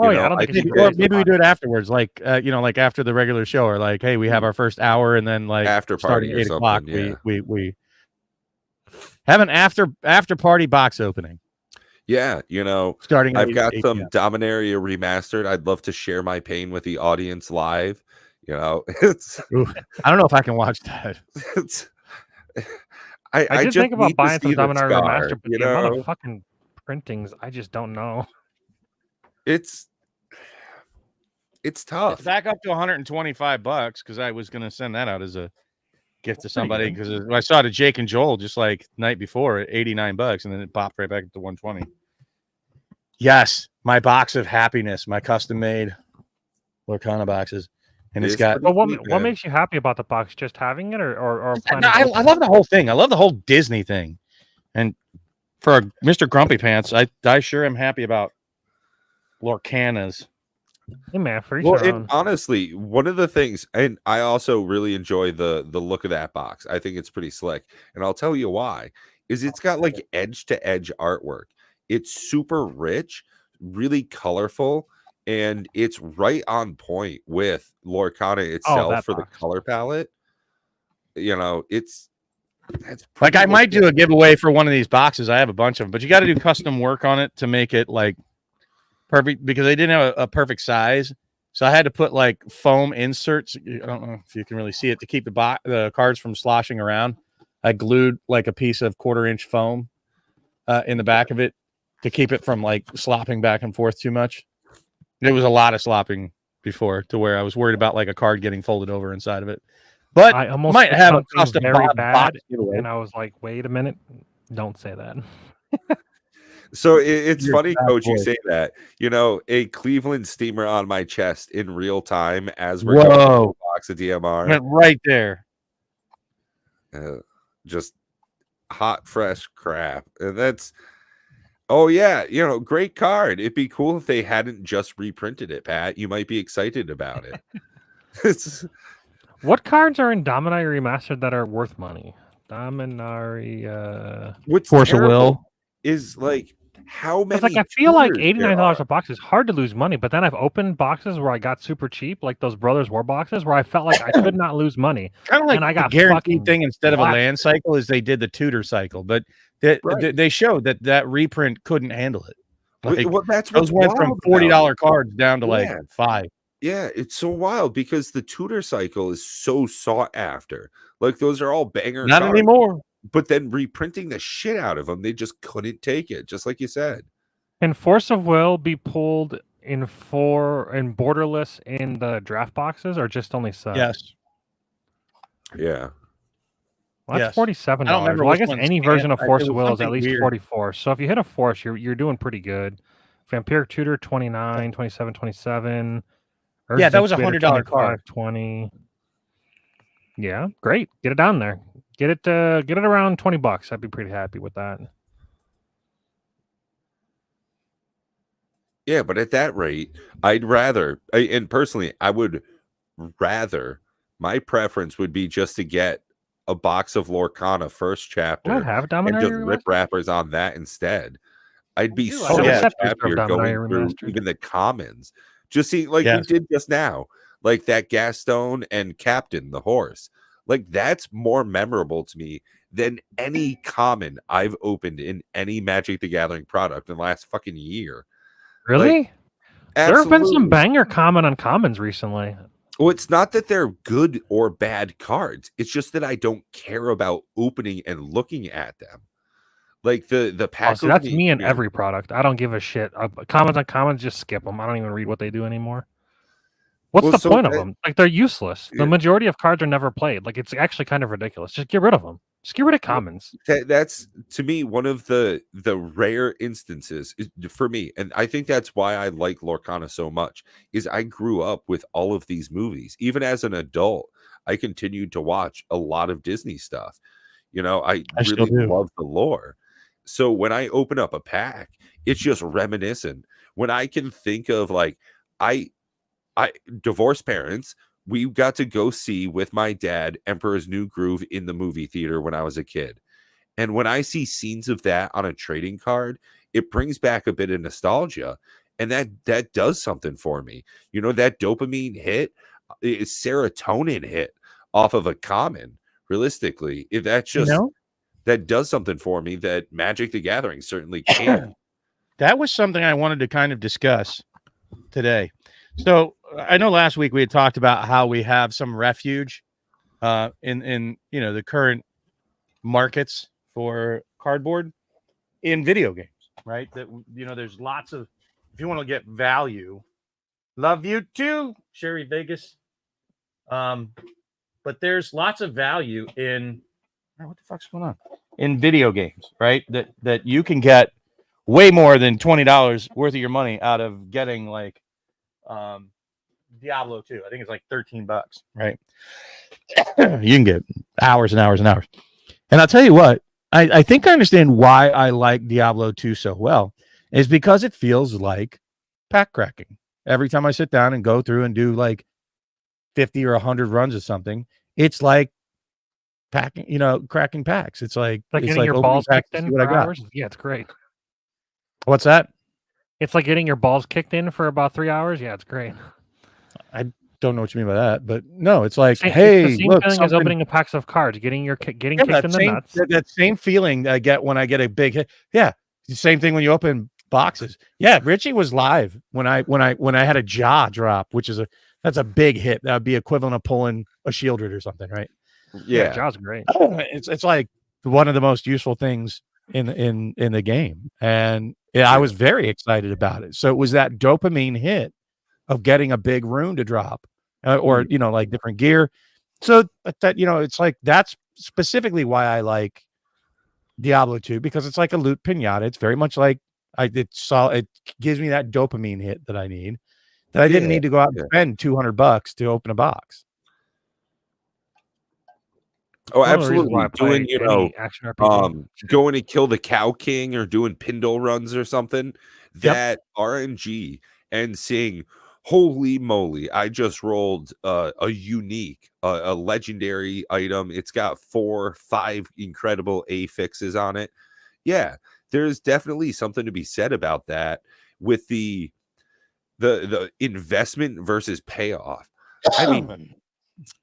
I don't think maybe we do it afterwards, like like after the regular show, or like, hey, we have our first hour, and then like after party starting or 8 o'clock, yeah. we have an after party box opening. Yeah, starting. I've got some Dominaria remastered. I'd love to share my pain with the audience live. It's. I don't know if I can watch that. I just think about buying some Dominaria remastered, but the amount of fucking printings, I just don't know. It's tough. It's back up to $125 because I was going to send that out as a gift to somebody because I saw it at Jake and Joel just like night before at $89 and then it popped right back up to $120. Yes, my box of happiness, my custom made Lorcana boxes, and it's got. But what makes you happy about the box? Just having it, or I love the whole thing. I love the whole Disney thing, and for Mr. Grumpy Pants, I sure am happy about Lorcanas. Hey man, for each Well, their and own. honestly, one of the things, and I also really enjoy the look of that box. I think it's pretty slick, and I'll tell you why. Is it's got like edge to edge artwork. It's super rich, really colorful, and it's right on point with Lorcana itself that for the box. color palette. You know, that's like I might legit. do a giveaway for one of these boxes. I have a bunch of them, but you got to do custom work on it to make it like perfect because they didn't have a perfect size. So I had to put like foam inserts. I don't know if you can really see it to keep the cards from sloshing around. I glued like a piece of 1/4-inch foam in the back of it to keep it from like slopping back and forth too much. There was a lot of slopping before to where I was worried about like a card getting folded over inside of it. But I almost might did have a something custom very box bad, giveaway. and I was like, "Wait a minute, don't say that." So it's You're funny, a bad Coach, you boy. say that. You know, a Cleveland steamer on my chest in real time as we're Whoa. going through a box of DMR. Went right there. Just hot, fresh crap. And that's, oh, yeah, you know, great card. It'd be cool if they hadn't just reprinted it, Pat. You might be excited about it. What cards are in Dominaria Remastered that are worth money? Dominaria. What's Force of terrible Will is like how many. It's like I feel like tutors there $89 are. a box is hard to lose money, but then I've opened boxes where I got super cheap, like those Brothers War boxes, where I felt like I could not lose money. kind of like and I the got guaranteed fucking thing instead of a land blasted. cycle is they did the tutor cycle, but Right. they showed that reprint couldn't handle it. Like, Well, that's what's those went from wild $40 about it. cards down to like Yeah. $5. Yeah, it's so wild because the tutor cycle is so sought after. Like those are all banger Not cards. anymore. But then reprinting the shit out of them, they just couldn't take it, just like you said. Can Force of Will be pulled in borderless in the draft boxes, or just only sub? Yes. Yeah. Well, that's Yes. I $47. don't remember Well, I which guess one's any scanned. version of It Force was of Will is at something least weird. 44. So if you hit a Force, you're doing pretty good. Vampiric Tutor 29, 27, 27. Yeah, that was a Incubator, $100 card. 20. Yeah, great. Get it down there. Get it around $20. I'd be pretty happy with that. Yeah, but at that rate, I'd rather, and personally, I would rather, my preference would be just to get a box of Lorcana first chapter I have and Dominaria just Remastered. rip wrappers on that instead. I'd be do. so I have happier of going Dominaria through Remastered. even the commons. Just see, like Yes. we did just now, like that Gaston and Captain, the horse. Like that's more memorable to me than any common I've opened in any Magic the Gathering product in the last fucking year. Really? There have been Absolutely. some banger common on commons recently. Well, it's not that they're good or bad cards. It's just that I don't care about opening and looking at them. Like the pack. See, that's me in every product. I don't give a shit. Commons on commons, just skip them. I don't even read what they do anymore. What's the point of them? Like, they're useless. The majority of cards are never played. Like, it's actually kind of ridiculous. Just get rid of them. Just get rid of commons. That's to me one of the rare instances for me, and I think that's why I like Lorcana so much. Is I grew up with all of these movies. Even as an adult, I continued to watch a lot of Disney stuff. You know, I really love the lore. So when I open up a pack, it's just reminiscent. When I can think of like I divorced parents, we got to go see with my dad Emperor's New Groove in the movie theater when I was a kid. And when I see scenes of that on a trading card, it brings back a bit of nostalgia. And that does something for me. You know, that dopamine hit is serotonin hit off of a common. Realistically, if that's just that does something for me that Magic the Gathering certainly can. That was something I wanted to kind of discuss today. So I know last week we had talked about how we have some refuge in the current markets for cardboard in video games, right? That there's lots of, if you want to get value, love you too, Sherry Vegas. But there's lots of value in what the fuck's going on in video games, right? That you can get way more than $20 worth of your money out of getting like Diablo 2. I think it's like $13, right? You can get hours and hours and hours. And I'll tell you what, I think I understand why I like Diablo 2 so well, is because it feels like pack cracking. Every time I sit down and go through and do like 50 or 100 runs of something, it's like packing, cracking packs. It's like getting your balls kicked in for hours. Yeah, it's great. What's that? It's like getting your balls kicked in for about 3 hours. Yeah, it's great. I don't know what you mean by that, but no, it's like, it's hey, the same feeling as opening a pack of cards, getting kicked in the nuts. That same feeling I get when I get a big hit. Yeah, the same thing when you open boxes. Yeah, Richie was live when I had a jaw drop, which is that's a big hit. That would be equivalent of pulling a Shieldred or something, right? Yeah, jaw's great. It's like one of the most useful things in the game, and I was very excited about it. So it was that dopamine hit of getting a big rune to drop, or like different gear. So that it's like that's specifically why I like Diablo 2, because it's like a loot pinata. It's very much like it gives me that dopamine hit that I need. That I didn't need to go out and spend $200 to open a box. Oh, absolutely. Doing, going to kill the Cow King or doing Pindle runs or something. That RNG and seeing, holy moly, I just rolled a unique, a legendary item. It's got 4, 5 incredible affixes on it. Yeah, there's definitely something to be said about that with the investment versus payoff. I mean,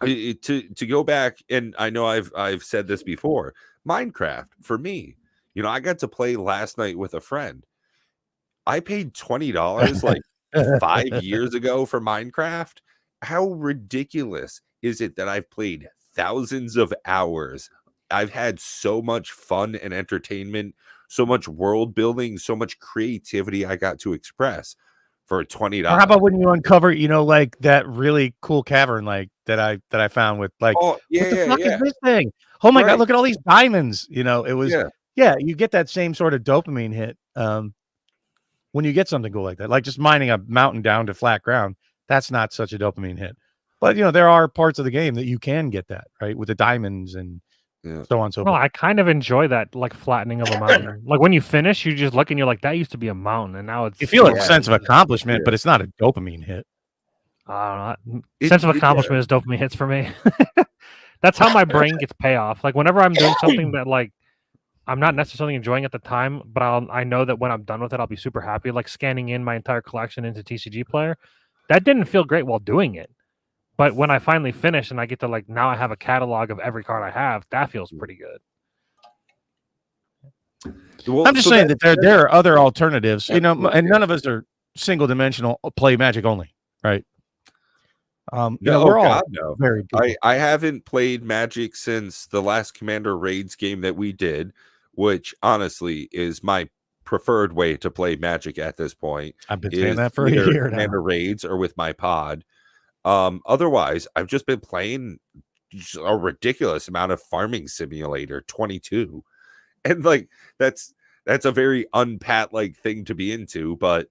to go back, and I know I've said this before, Minecraft for me, I got to play last night with a friend. I paid $20 like 5 years ago for Minecraft. How ridiculous is it that I've played thousands of hours? I've had so much fun and entertainment, so much world building, so much creativity I got to express for $20. Or how about when you uncover, like that really cool cavern, like that I found with like, what the fuck is this thing? Oh my God, look at all these diamonds. It was, you get that same sort of dopamine hit when you get something cool like that, like just mining a mountain down to flat ground. That's not such a dopamine hit. But, there are parts of the game that you can get that, right, with the diamonds and so on and so forth. I kind of enjoy that, like, flattening of a mountain. Like, when you finish, you just look and you're like, that used to be a mountain, and now it's... You feel a sense of accomplishment, but it's not a dopamine hit. I don't know. Sense of accomplishment is dopamine hits for me. That's how my brain gets payoff. Like, whenever I'm doing something that, like, I'm not necessarily enjoying at the time, but I know that when I'm done with it, I'll be super happy. Like, scanning in my entire collection into TCG Player. That didn't feel great while doing it. But when I finally finish and I get to, like, now I have a catalog of every card I have, that feels pretty good. Well, I'm just saying that there are other alternatives, and none of us are single dimensional play Magic only, right? We're all very good. I haven't played Magic since the last Commander Raids game that we did, which honestly is my preferred way to play Magic at this point. I've been saying that for a year now. Commander Raids or with my pod. Otherwise, I've just been playing a ridiculous amount of Farming Simulator 22, and like that's a very unpat like thing to be into. But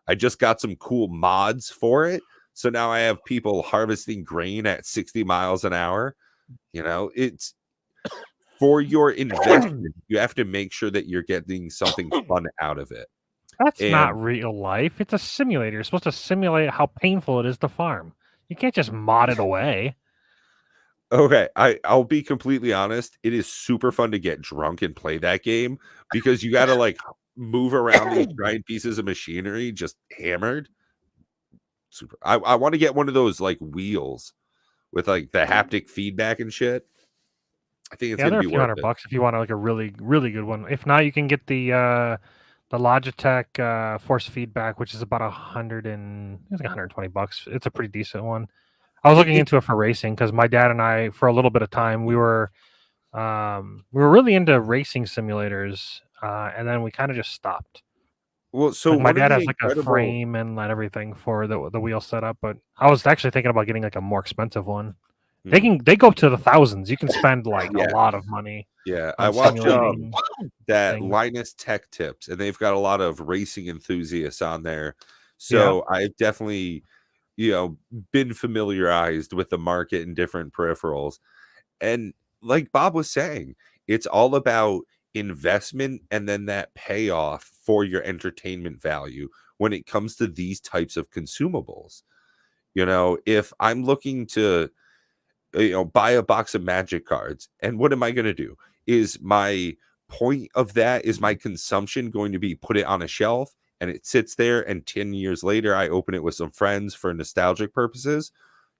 I just got some cool mods for it, so now I have people harvesting grain at 60 miles an hour. It's for your investment. You have to make sure that you're getting something fun out of it. That's not real life. It's a simulator. You're supposed to simulate how painful it is to farm. You can't just mod it away. Okay, I'll be completely honest. It is super fun to get drunk and play that game because you got to like move around these giant pieces of machinery just hammered. Super. I want to get one of those like wheels with like the haptic feedback and shit. I think it's gonna be worth $100 if you want like a really, really good one. If not, you can get the Logitech force feedback, which is about $120. It's a pretty decent one. I was looking into it for racing because my dad and I, for a little bit of time, we were really into racing simulators, and then we kind of just stopped. Well, so like my dad has like a frame and everything for the wheel setup, but I was actually thinking about getting like a more expensive one. They go up to the thousands. You can spend like a lot of money. Yeah, I watch that Linus Tech Tips, and they've got a lot of racing enthusiasts on there. So I've definitely, been familiarized with the market and different peripherals. And like Bob was saying, it's all about investment and then that payoff for your entertainment value when it comes to these types of consumables. You know, if I'm looking to, buy a box of Magic cards, and what am I going to do? Is my point of that, is my consumption going to be put it on a shelf and it sits there, and 10 years later I open it with some friends for nostalgic purposes?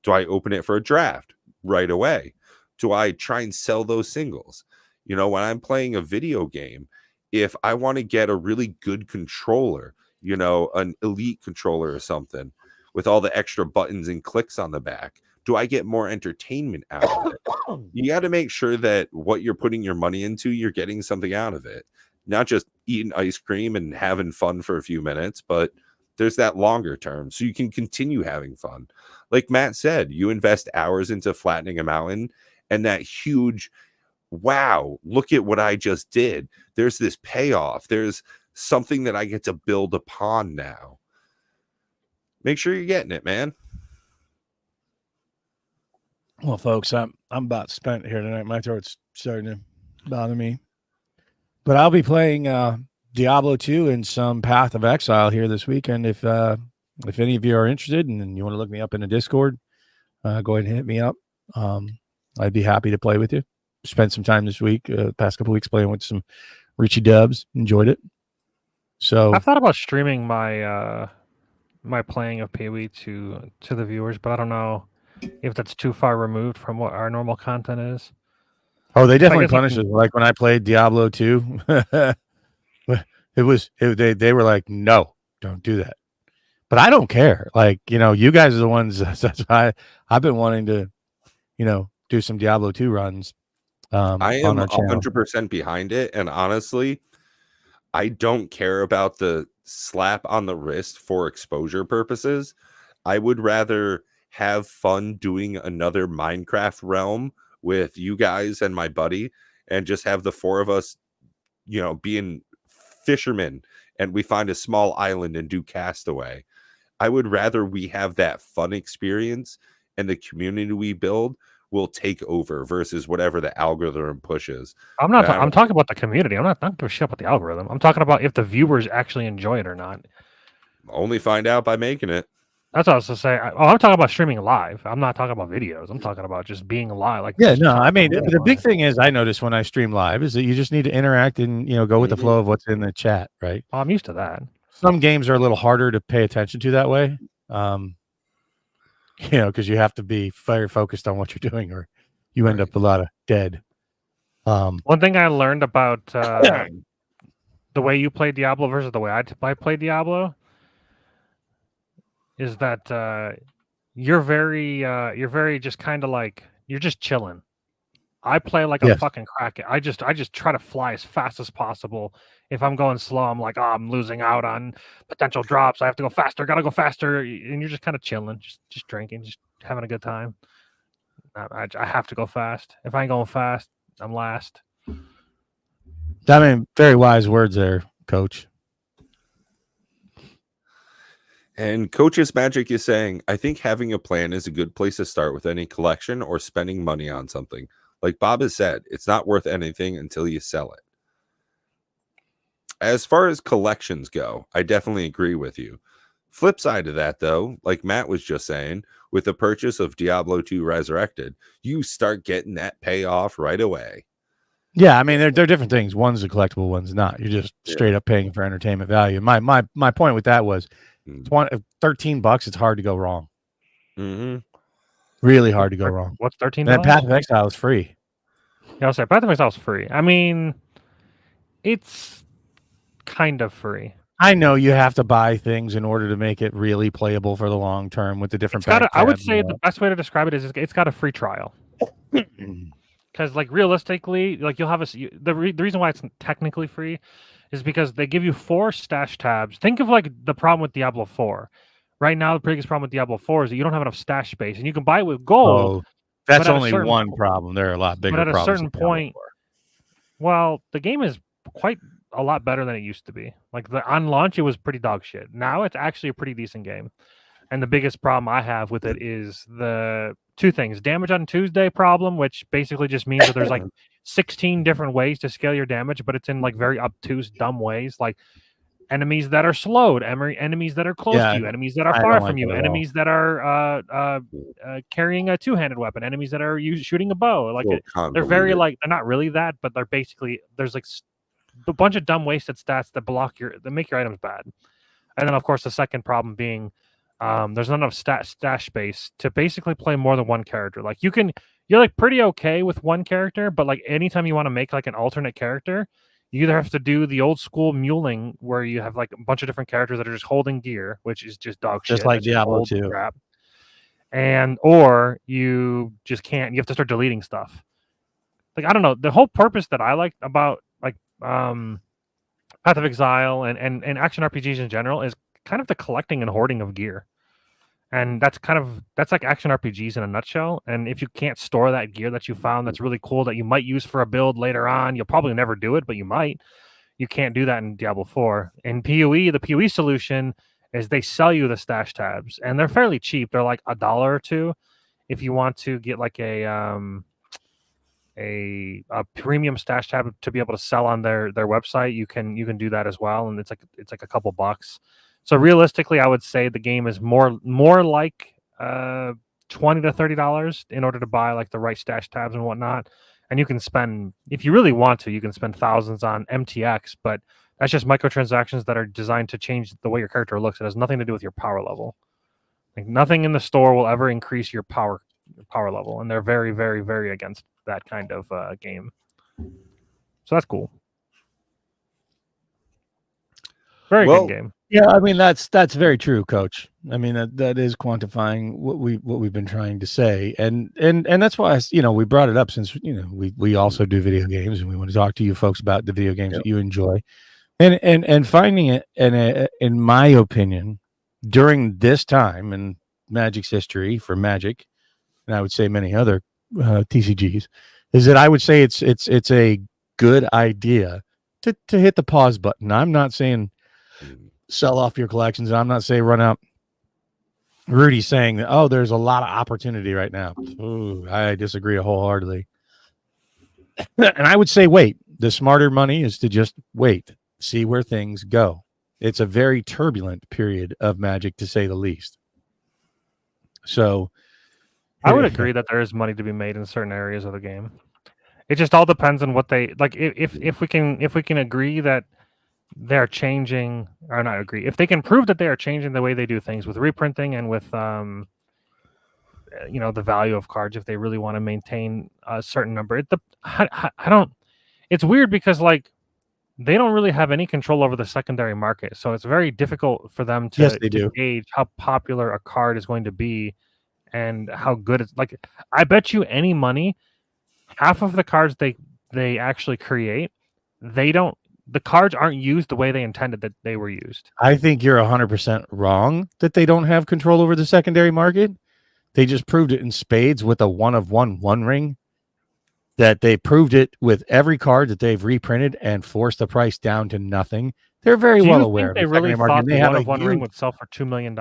Do I open it for a draft right away? Do I try and sell those singles? You know, when I'm playing a video game, if I want to get a really good controller, an elite controller or something with all the extra buttons and clicks on the back, do I get more entertainment out of it? You got to make sure that what you're putting your money into, you're getting something out of it. Not just eating ice cream and having fun for a few minutes, but there's that longer term so you can continue having fun. Like Matt said, you invest hours into flattening a mountain, and that huge, wow, look at what I just did. There's this payoff. There's something that I get to build upon now. Make sure you're getting it, man. Well, folks, I'm about spent here tonight. My throat's starting to bother me. But I'll be playing Diablo 2 and some Path of Exile here this weekend. If any of you are interested and you want to look me up in the Discord, go ahead and hit me up. I'd be happy to play with you. Spent some time this week, past couple weeks, playing with some Richie Dubs. Enjoyed it. So I thought about streaming my my playing of Pee-wee to the viewers, but I don't know if that's too far removed from what our normal content is. Oh, they definitely punish us. Like when I played Diablo 2, they were like, no, don't do that. But I don't care. Like, you guys are the ones. That's why I've been wanting to, do some Diablo 2 runs. I am 100% behind it. And honestly, I don't care about the slap on the wrist for exposure purposes. I would rather have fun doing another Minecraft realm with you guys and my buddy, and just have the four of us, being fishermen, and we find a small island and do Castaway. I would rather we have that fun experience, and the community we build will take over versus whatever the algorithm pushes. I'm talking about the community. I'm not giving a shit about the algorithm. I'm talking about if the viewers actually enjoy it or not. Only find out by making it. That's what I was to say. I'm talking about streaming live. I'm not talking about videos. I'm talking about just being live. The big thing is, I notice when I stream live is that you just need to interact and go with the flow of what's in the chat, right? Well, I'm used to that. Some games are a little harder to pay attention to that way, because you have to be very focused on what you're doing, or you end up a lot of dead. One thing I learned about the way you play Diablo versus the way I play Diablo is that you're very just kind of like, you're just chilling. I play like a fucking crack. I just try to fly as fast as possible. If I'm going slow, I'm like, I'm losing out on potential drops. I have to go faster. Gotta go faster. And you're just kind of chilling, just drinking, just having a good time. I have to go fast. If I ain't going fast, I'm last. I mean, very wise words there, Coach. And Coach's Magic is saying, I think having a plan is a good place to start with any collection or spending money on something. Like Bob has said, it's not worth anything until you sell it. As far as collections go, I definitely agree with you. Flip side of that, though, like Matt was just saying, with the purchase of Diablo 2 Resurrected, you start getting that payoff right away. Yeah, I mean, they're different things. One's a collectible, one's not. You're just straight up paying for entertainment value. My point with that was, $13, it's hard to go wrong. Mm-hmm. Really hard to go wrong. What's $13? And Path of Exile is free. Yeah, I'll say Path of Exile is free. I mean, it's kind of free. I know you have to buy things in order to make it really playable for the long term with the different. I would say the best way to describe it is it's got a free trial. Because, like, realistically, like, you'll have the reason why it's technically free is because they give you 4 stash tabs. Think of like the problem with Diablo 4. Right now, the biggest problem with Diablo 4 is that you don't have enough stash space, and you can buy it with gold. That's only one problem. There are a lot bigger problems. But at a certain point, well, the game is quite a lot better than it used to be. Like, on launch, it was pretty dog shit. Now it's actually a pretty decent game. And the biggest problem I have with it is the 2 things: damage on Tuesday problem, which basically just means that there's like 16 different ways to scale your damage, but it's in like very obtuse, dumb ways, like enemies that are slowed, enemies that are close to you, enemies that are far from you, enemies that are carrying a two-handed weapon, enemies that are shooting a bow. Like they're very like they're not really that, but they're basically there's like a bunch of dumb wasted stats that make your items bad. And then of course the second problem being there's not enough stash space to basically play more than one character. Like you're like pretty okay with one character, but like anytime you want to make like an alternate character, you either have to do the old school muling where you have like a bunch of different characters that are just holding gear, which is just dog shit. Just like Diablo 2. Crap. Or you just can't. You have to start deleting stuff. Like I don't know. The whole purpose that I like about like Path of Exile and action RPGs in general is kind of the collecting and hoarding of gear. And that's like action RPGs in a nutshell. And if you can't store that gear that you found that's really cool that you might use for a build later on, you'll probably never do it, but you might. You can't do that in Diablo 4. In PoE, the PoE solution is they sell you the stash tabs, and they're fairly cheap. They're like $1 or $2. If you want to get like a premium stash tab to be able to sell on their website, you can do that as well, and it's like a couple bucks. So realistically, I would say the game is more like $20 to $30 in order to buy like the right stash tabs and whatnot. And you can spend, if you really want to, you can spend thousands on MTX, but that's just microtransactions that are designed to change the way your character looks. It has nothing to do with your power level. Like nothing in the store will ever increase your power level, and they're very, very, very against that kind of game. So that's cool. Very good game. Yeah, I mean that's very true, Coach. I mean that is quantifying what we've been trying to say, and that's why we brought it up since we also do video games and we want to talk to you folks about the video games that you enjoy, and finding it, and in my opinion, during this time in Magic's history for Magic, and I would say many other TCGs, is that I would say it's a good idea to hit the pause button. I'm not saying sell off your collections, and I'm not saying run out. Rudy's saying that, oh, there's a lot of opportunity right now. Ooh, I disagree wholeheartedly. And I would say wait. The smarter money is to just wait, see where things go. It's a very turbulent period of Magic, to say the least. So I would agree that there is money to be made in certain areas of the game. It just all depends on what they like. If we can agree that they're changing, or not agree, if they can prove that they are changing the way they do things with reprinting and with the value of cards, if they really want to maintain a certain number, it's weird because like they don't really have any control over the secondary market, so it's very difficult for them to gauge how popular a card is going to be and how good it's. Like I bet you any money, half of the cards they actually create, the cards aren't used the way they intended that they were used. I think you're 100% wrong that they don't have control over the secondary market. They just proved it in spades with a 1/1 ring, that they proved it with every card that they've reprinted and forced the price down to nothing. They're very well aware of the secondary market. They thought the 1/1 ring would sell for $2 million?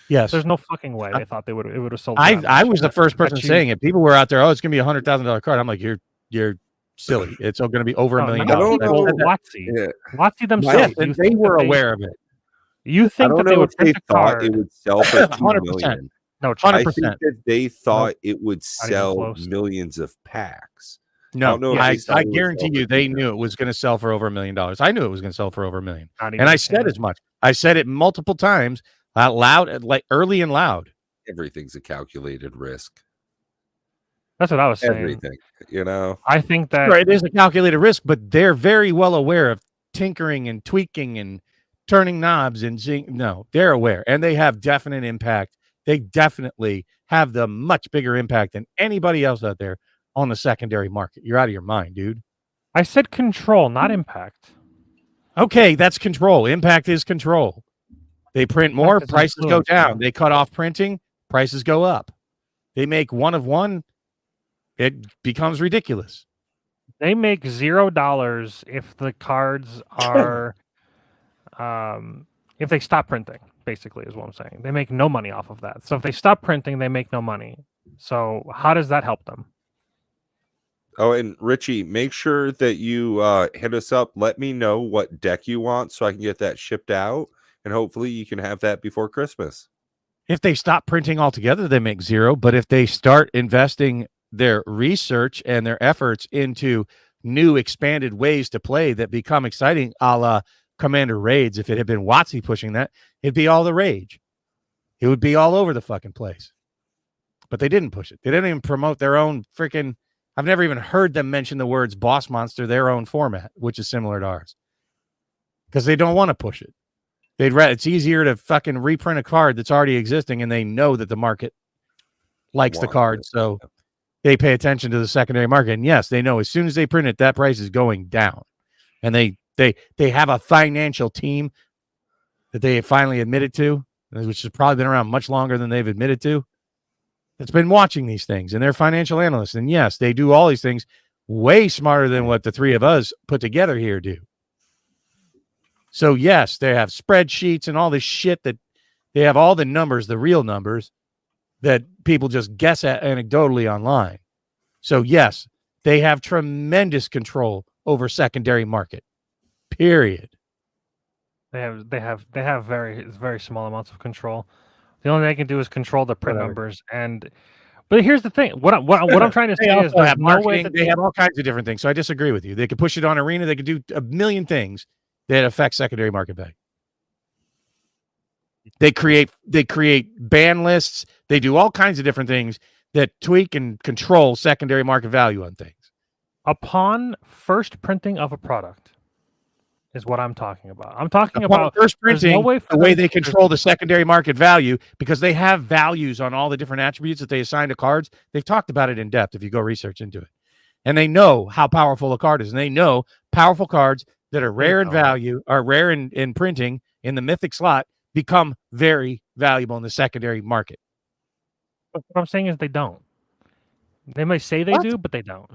Yes. There's no fucking way they thought it would have sold. I was the first person saying it. People were out there, oh, it's going to be $100,000 card. I'm like, you're silly. It's going to be over $1 million. WotC themselves, they were aware of it. You think that they would print a card? It would sell for $2 million. No, 100%. I think that they thought it would sell millions of packs. No, I guarantee you they knew it was going to sell for over $1 million. I knew it was going to sell for over $1 million. And I said as much. I said it multiple times, out loud, like early and loud. Everything's a calculated risk. That's what I was saying. Everything, I think that it is a calculated risk, but they're very well aware of tinkering and tweaking and turning knobs and seeing. No, they're aware, and they have definite impact. They definitely have the much bigger impact than anybody else out there on the secondary market. You're out of your mind, dude. I said control, not impact. Okay, that's control. Impact is control. They print more, prices go down. They cut off printing, prices go up. They make 1/1. It becomes ridiculous. They make $0 if the cards are, if they stop printing, basically is what I'm saying. They make no money off of that. So if they stop printing, they make no money. So how does that help them? Oh, and Richie, make sure that you hit us up. Let me know what deck you want so I can get that shipped out, and hopefully you can have that before Christmas. If they stop printing altogether, they make zero. But if they start investing their research and their efforts into new expanded ways to play that become exciting, a la Commander Raids, if it had been WotC pushing that, it'd be all the rage. It would be all over the fucking place. But they didn't push it. They didn't even promote their own freaking... I've never even heard them mention the words Boss Monster, their own format, which is similar to ours. Because they don't want to push it. It's easier to fucking reprint a card that's already existing, and they know that the market likes the card, so they pay attention to the secondary market. And yes, they know as soon as they print it, that price is going down. And they have a financial team that they have finally admitted to, which has probably been around much longer than they've admitted to, that's been watching these things, and they're financial analysts. And yes, they do all these things way smarter than what the three of us put together here do. So yes, they have spreadsheets and all this shit that they have all the numbers, the real numbers that people just guess at anecdotally online. So yes, they have tremendous control over secondary market. Period. They have very, very small amounts of control. The only thing they can do is control the print numbers. But here's the thing: what I'm trying to say is they have marketing. They have all kinds of different things. So I disagree with you. They could push it on Arena. They could do a million things that affect secondary market value. They create ban lists. They do all kinds of different things that tweak and control secondary market value on things. Upon first printing of a product is what I'm talking about. I'm talking about first printing, the way they control the secondary market value, because they have values on all the different attributes that they assign to cards. They've talked about it in depth if you go research into it. And they know how powerful a card is. And they know powerful cards that are rare in value, are rare in printing in the mythic slot, become very valuable in the secondary market. But what I'm saying is they don't. They may say they do, but they don't.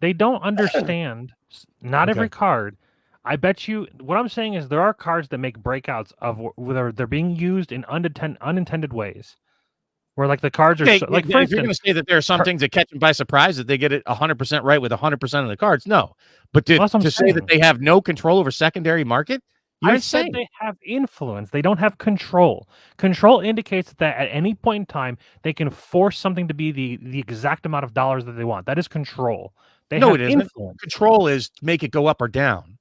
They don't understand. Not every card. I bet you. What I'm saying is there are cards that make breakouts of where they're being used in unintended ways. Where like the cards are for instance, you're going to say that there are some things that catch them by surprise, that they get it 100% right with 100% of the cards. No, but to say that they have no control over secondary market, I said they have influence. They don't have control. Control indicates that at any point in time they can force something to be the exact amount of dollars that they want. That is control. No, it isn't. Control is make it go up or down.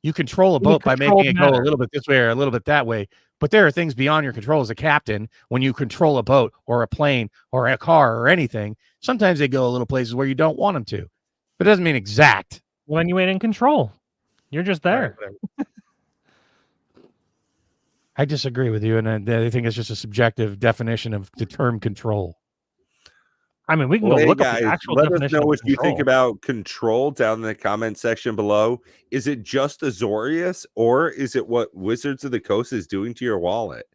You control a boat by making it go a little bit this way or a little bit that way. But there are things beyond your control as a captain when you control a boat or a plane or a car or anything. Sometimes they go a little places where you don't want them to. But it doesn't mean exact. Well, then you ain't in control. You're just there. Right, I disagree with you, and I think it's just a subjective definition of the term control. I mean, we can go look up the actual definition. Let us know what you think about control down in the comment section below. Is it just Azorius, or is it what Wizards of the Coast is doing to your wallet?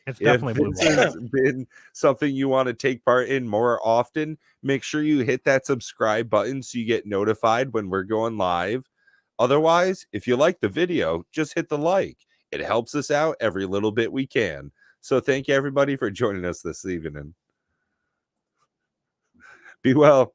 It's definitely blue. If this has been something you want to take part in more often, make sure you hit that subscribe button so you get notified when we're going live. Otherwise, if you like the video, just hit the like. It helps us out every little bit we can. So thank you, everybody, for joining us this evening. Be well.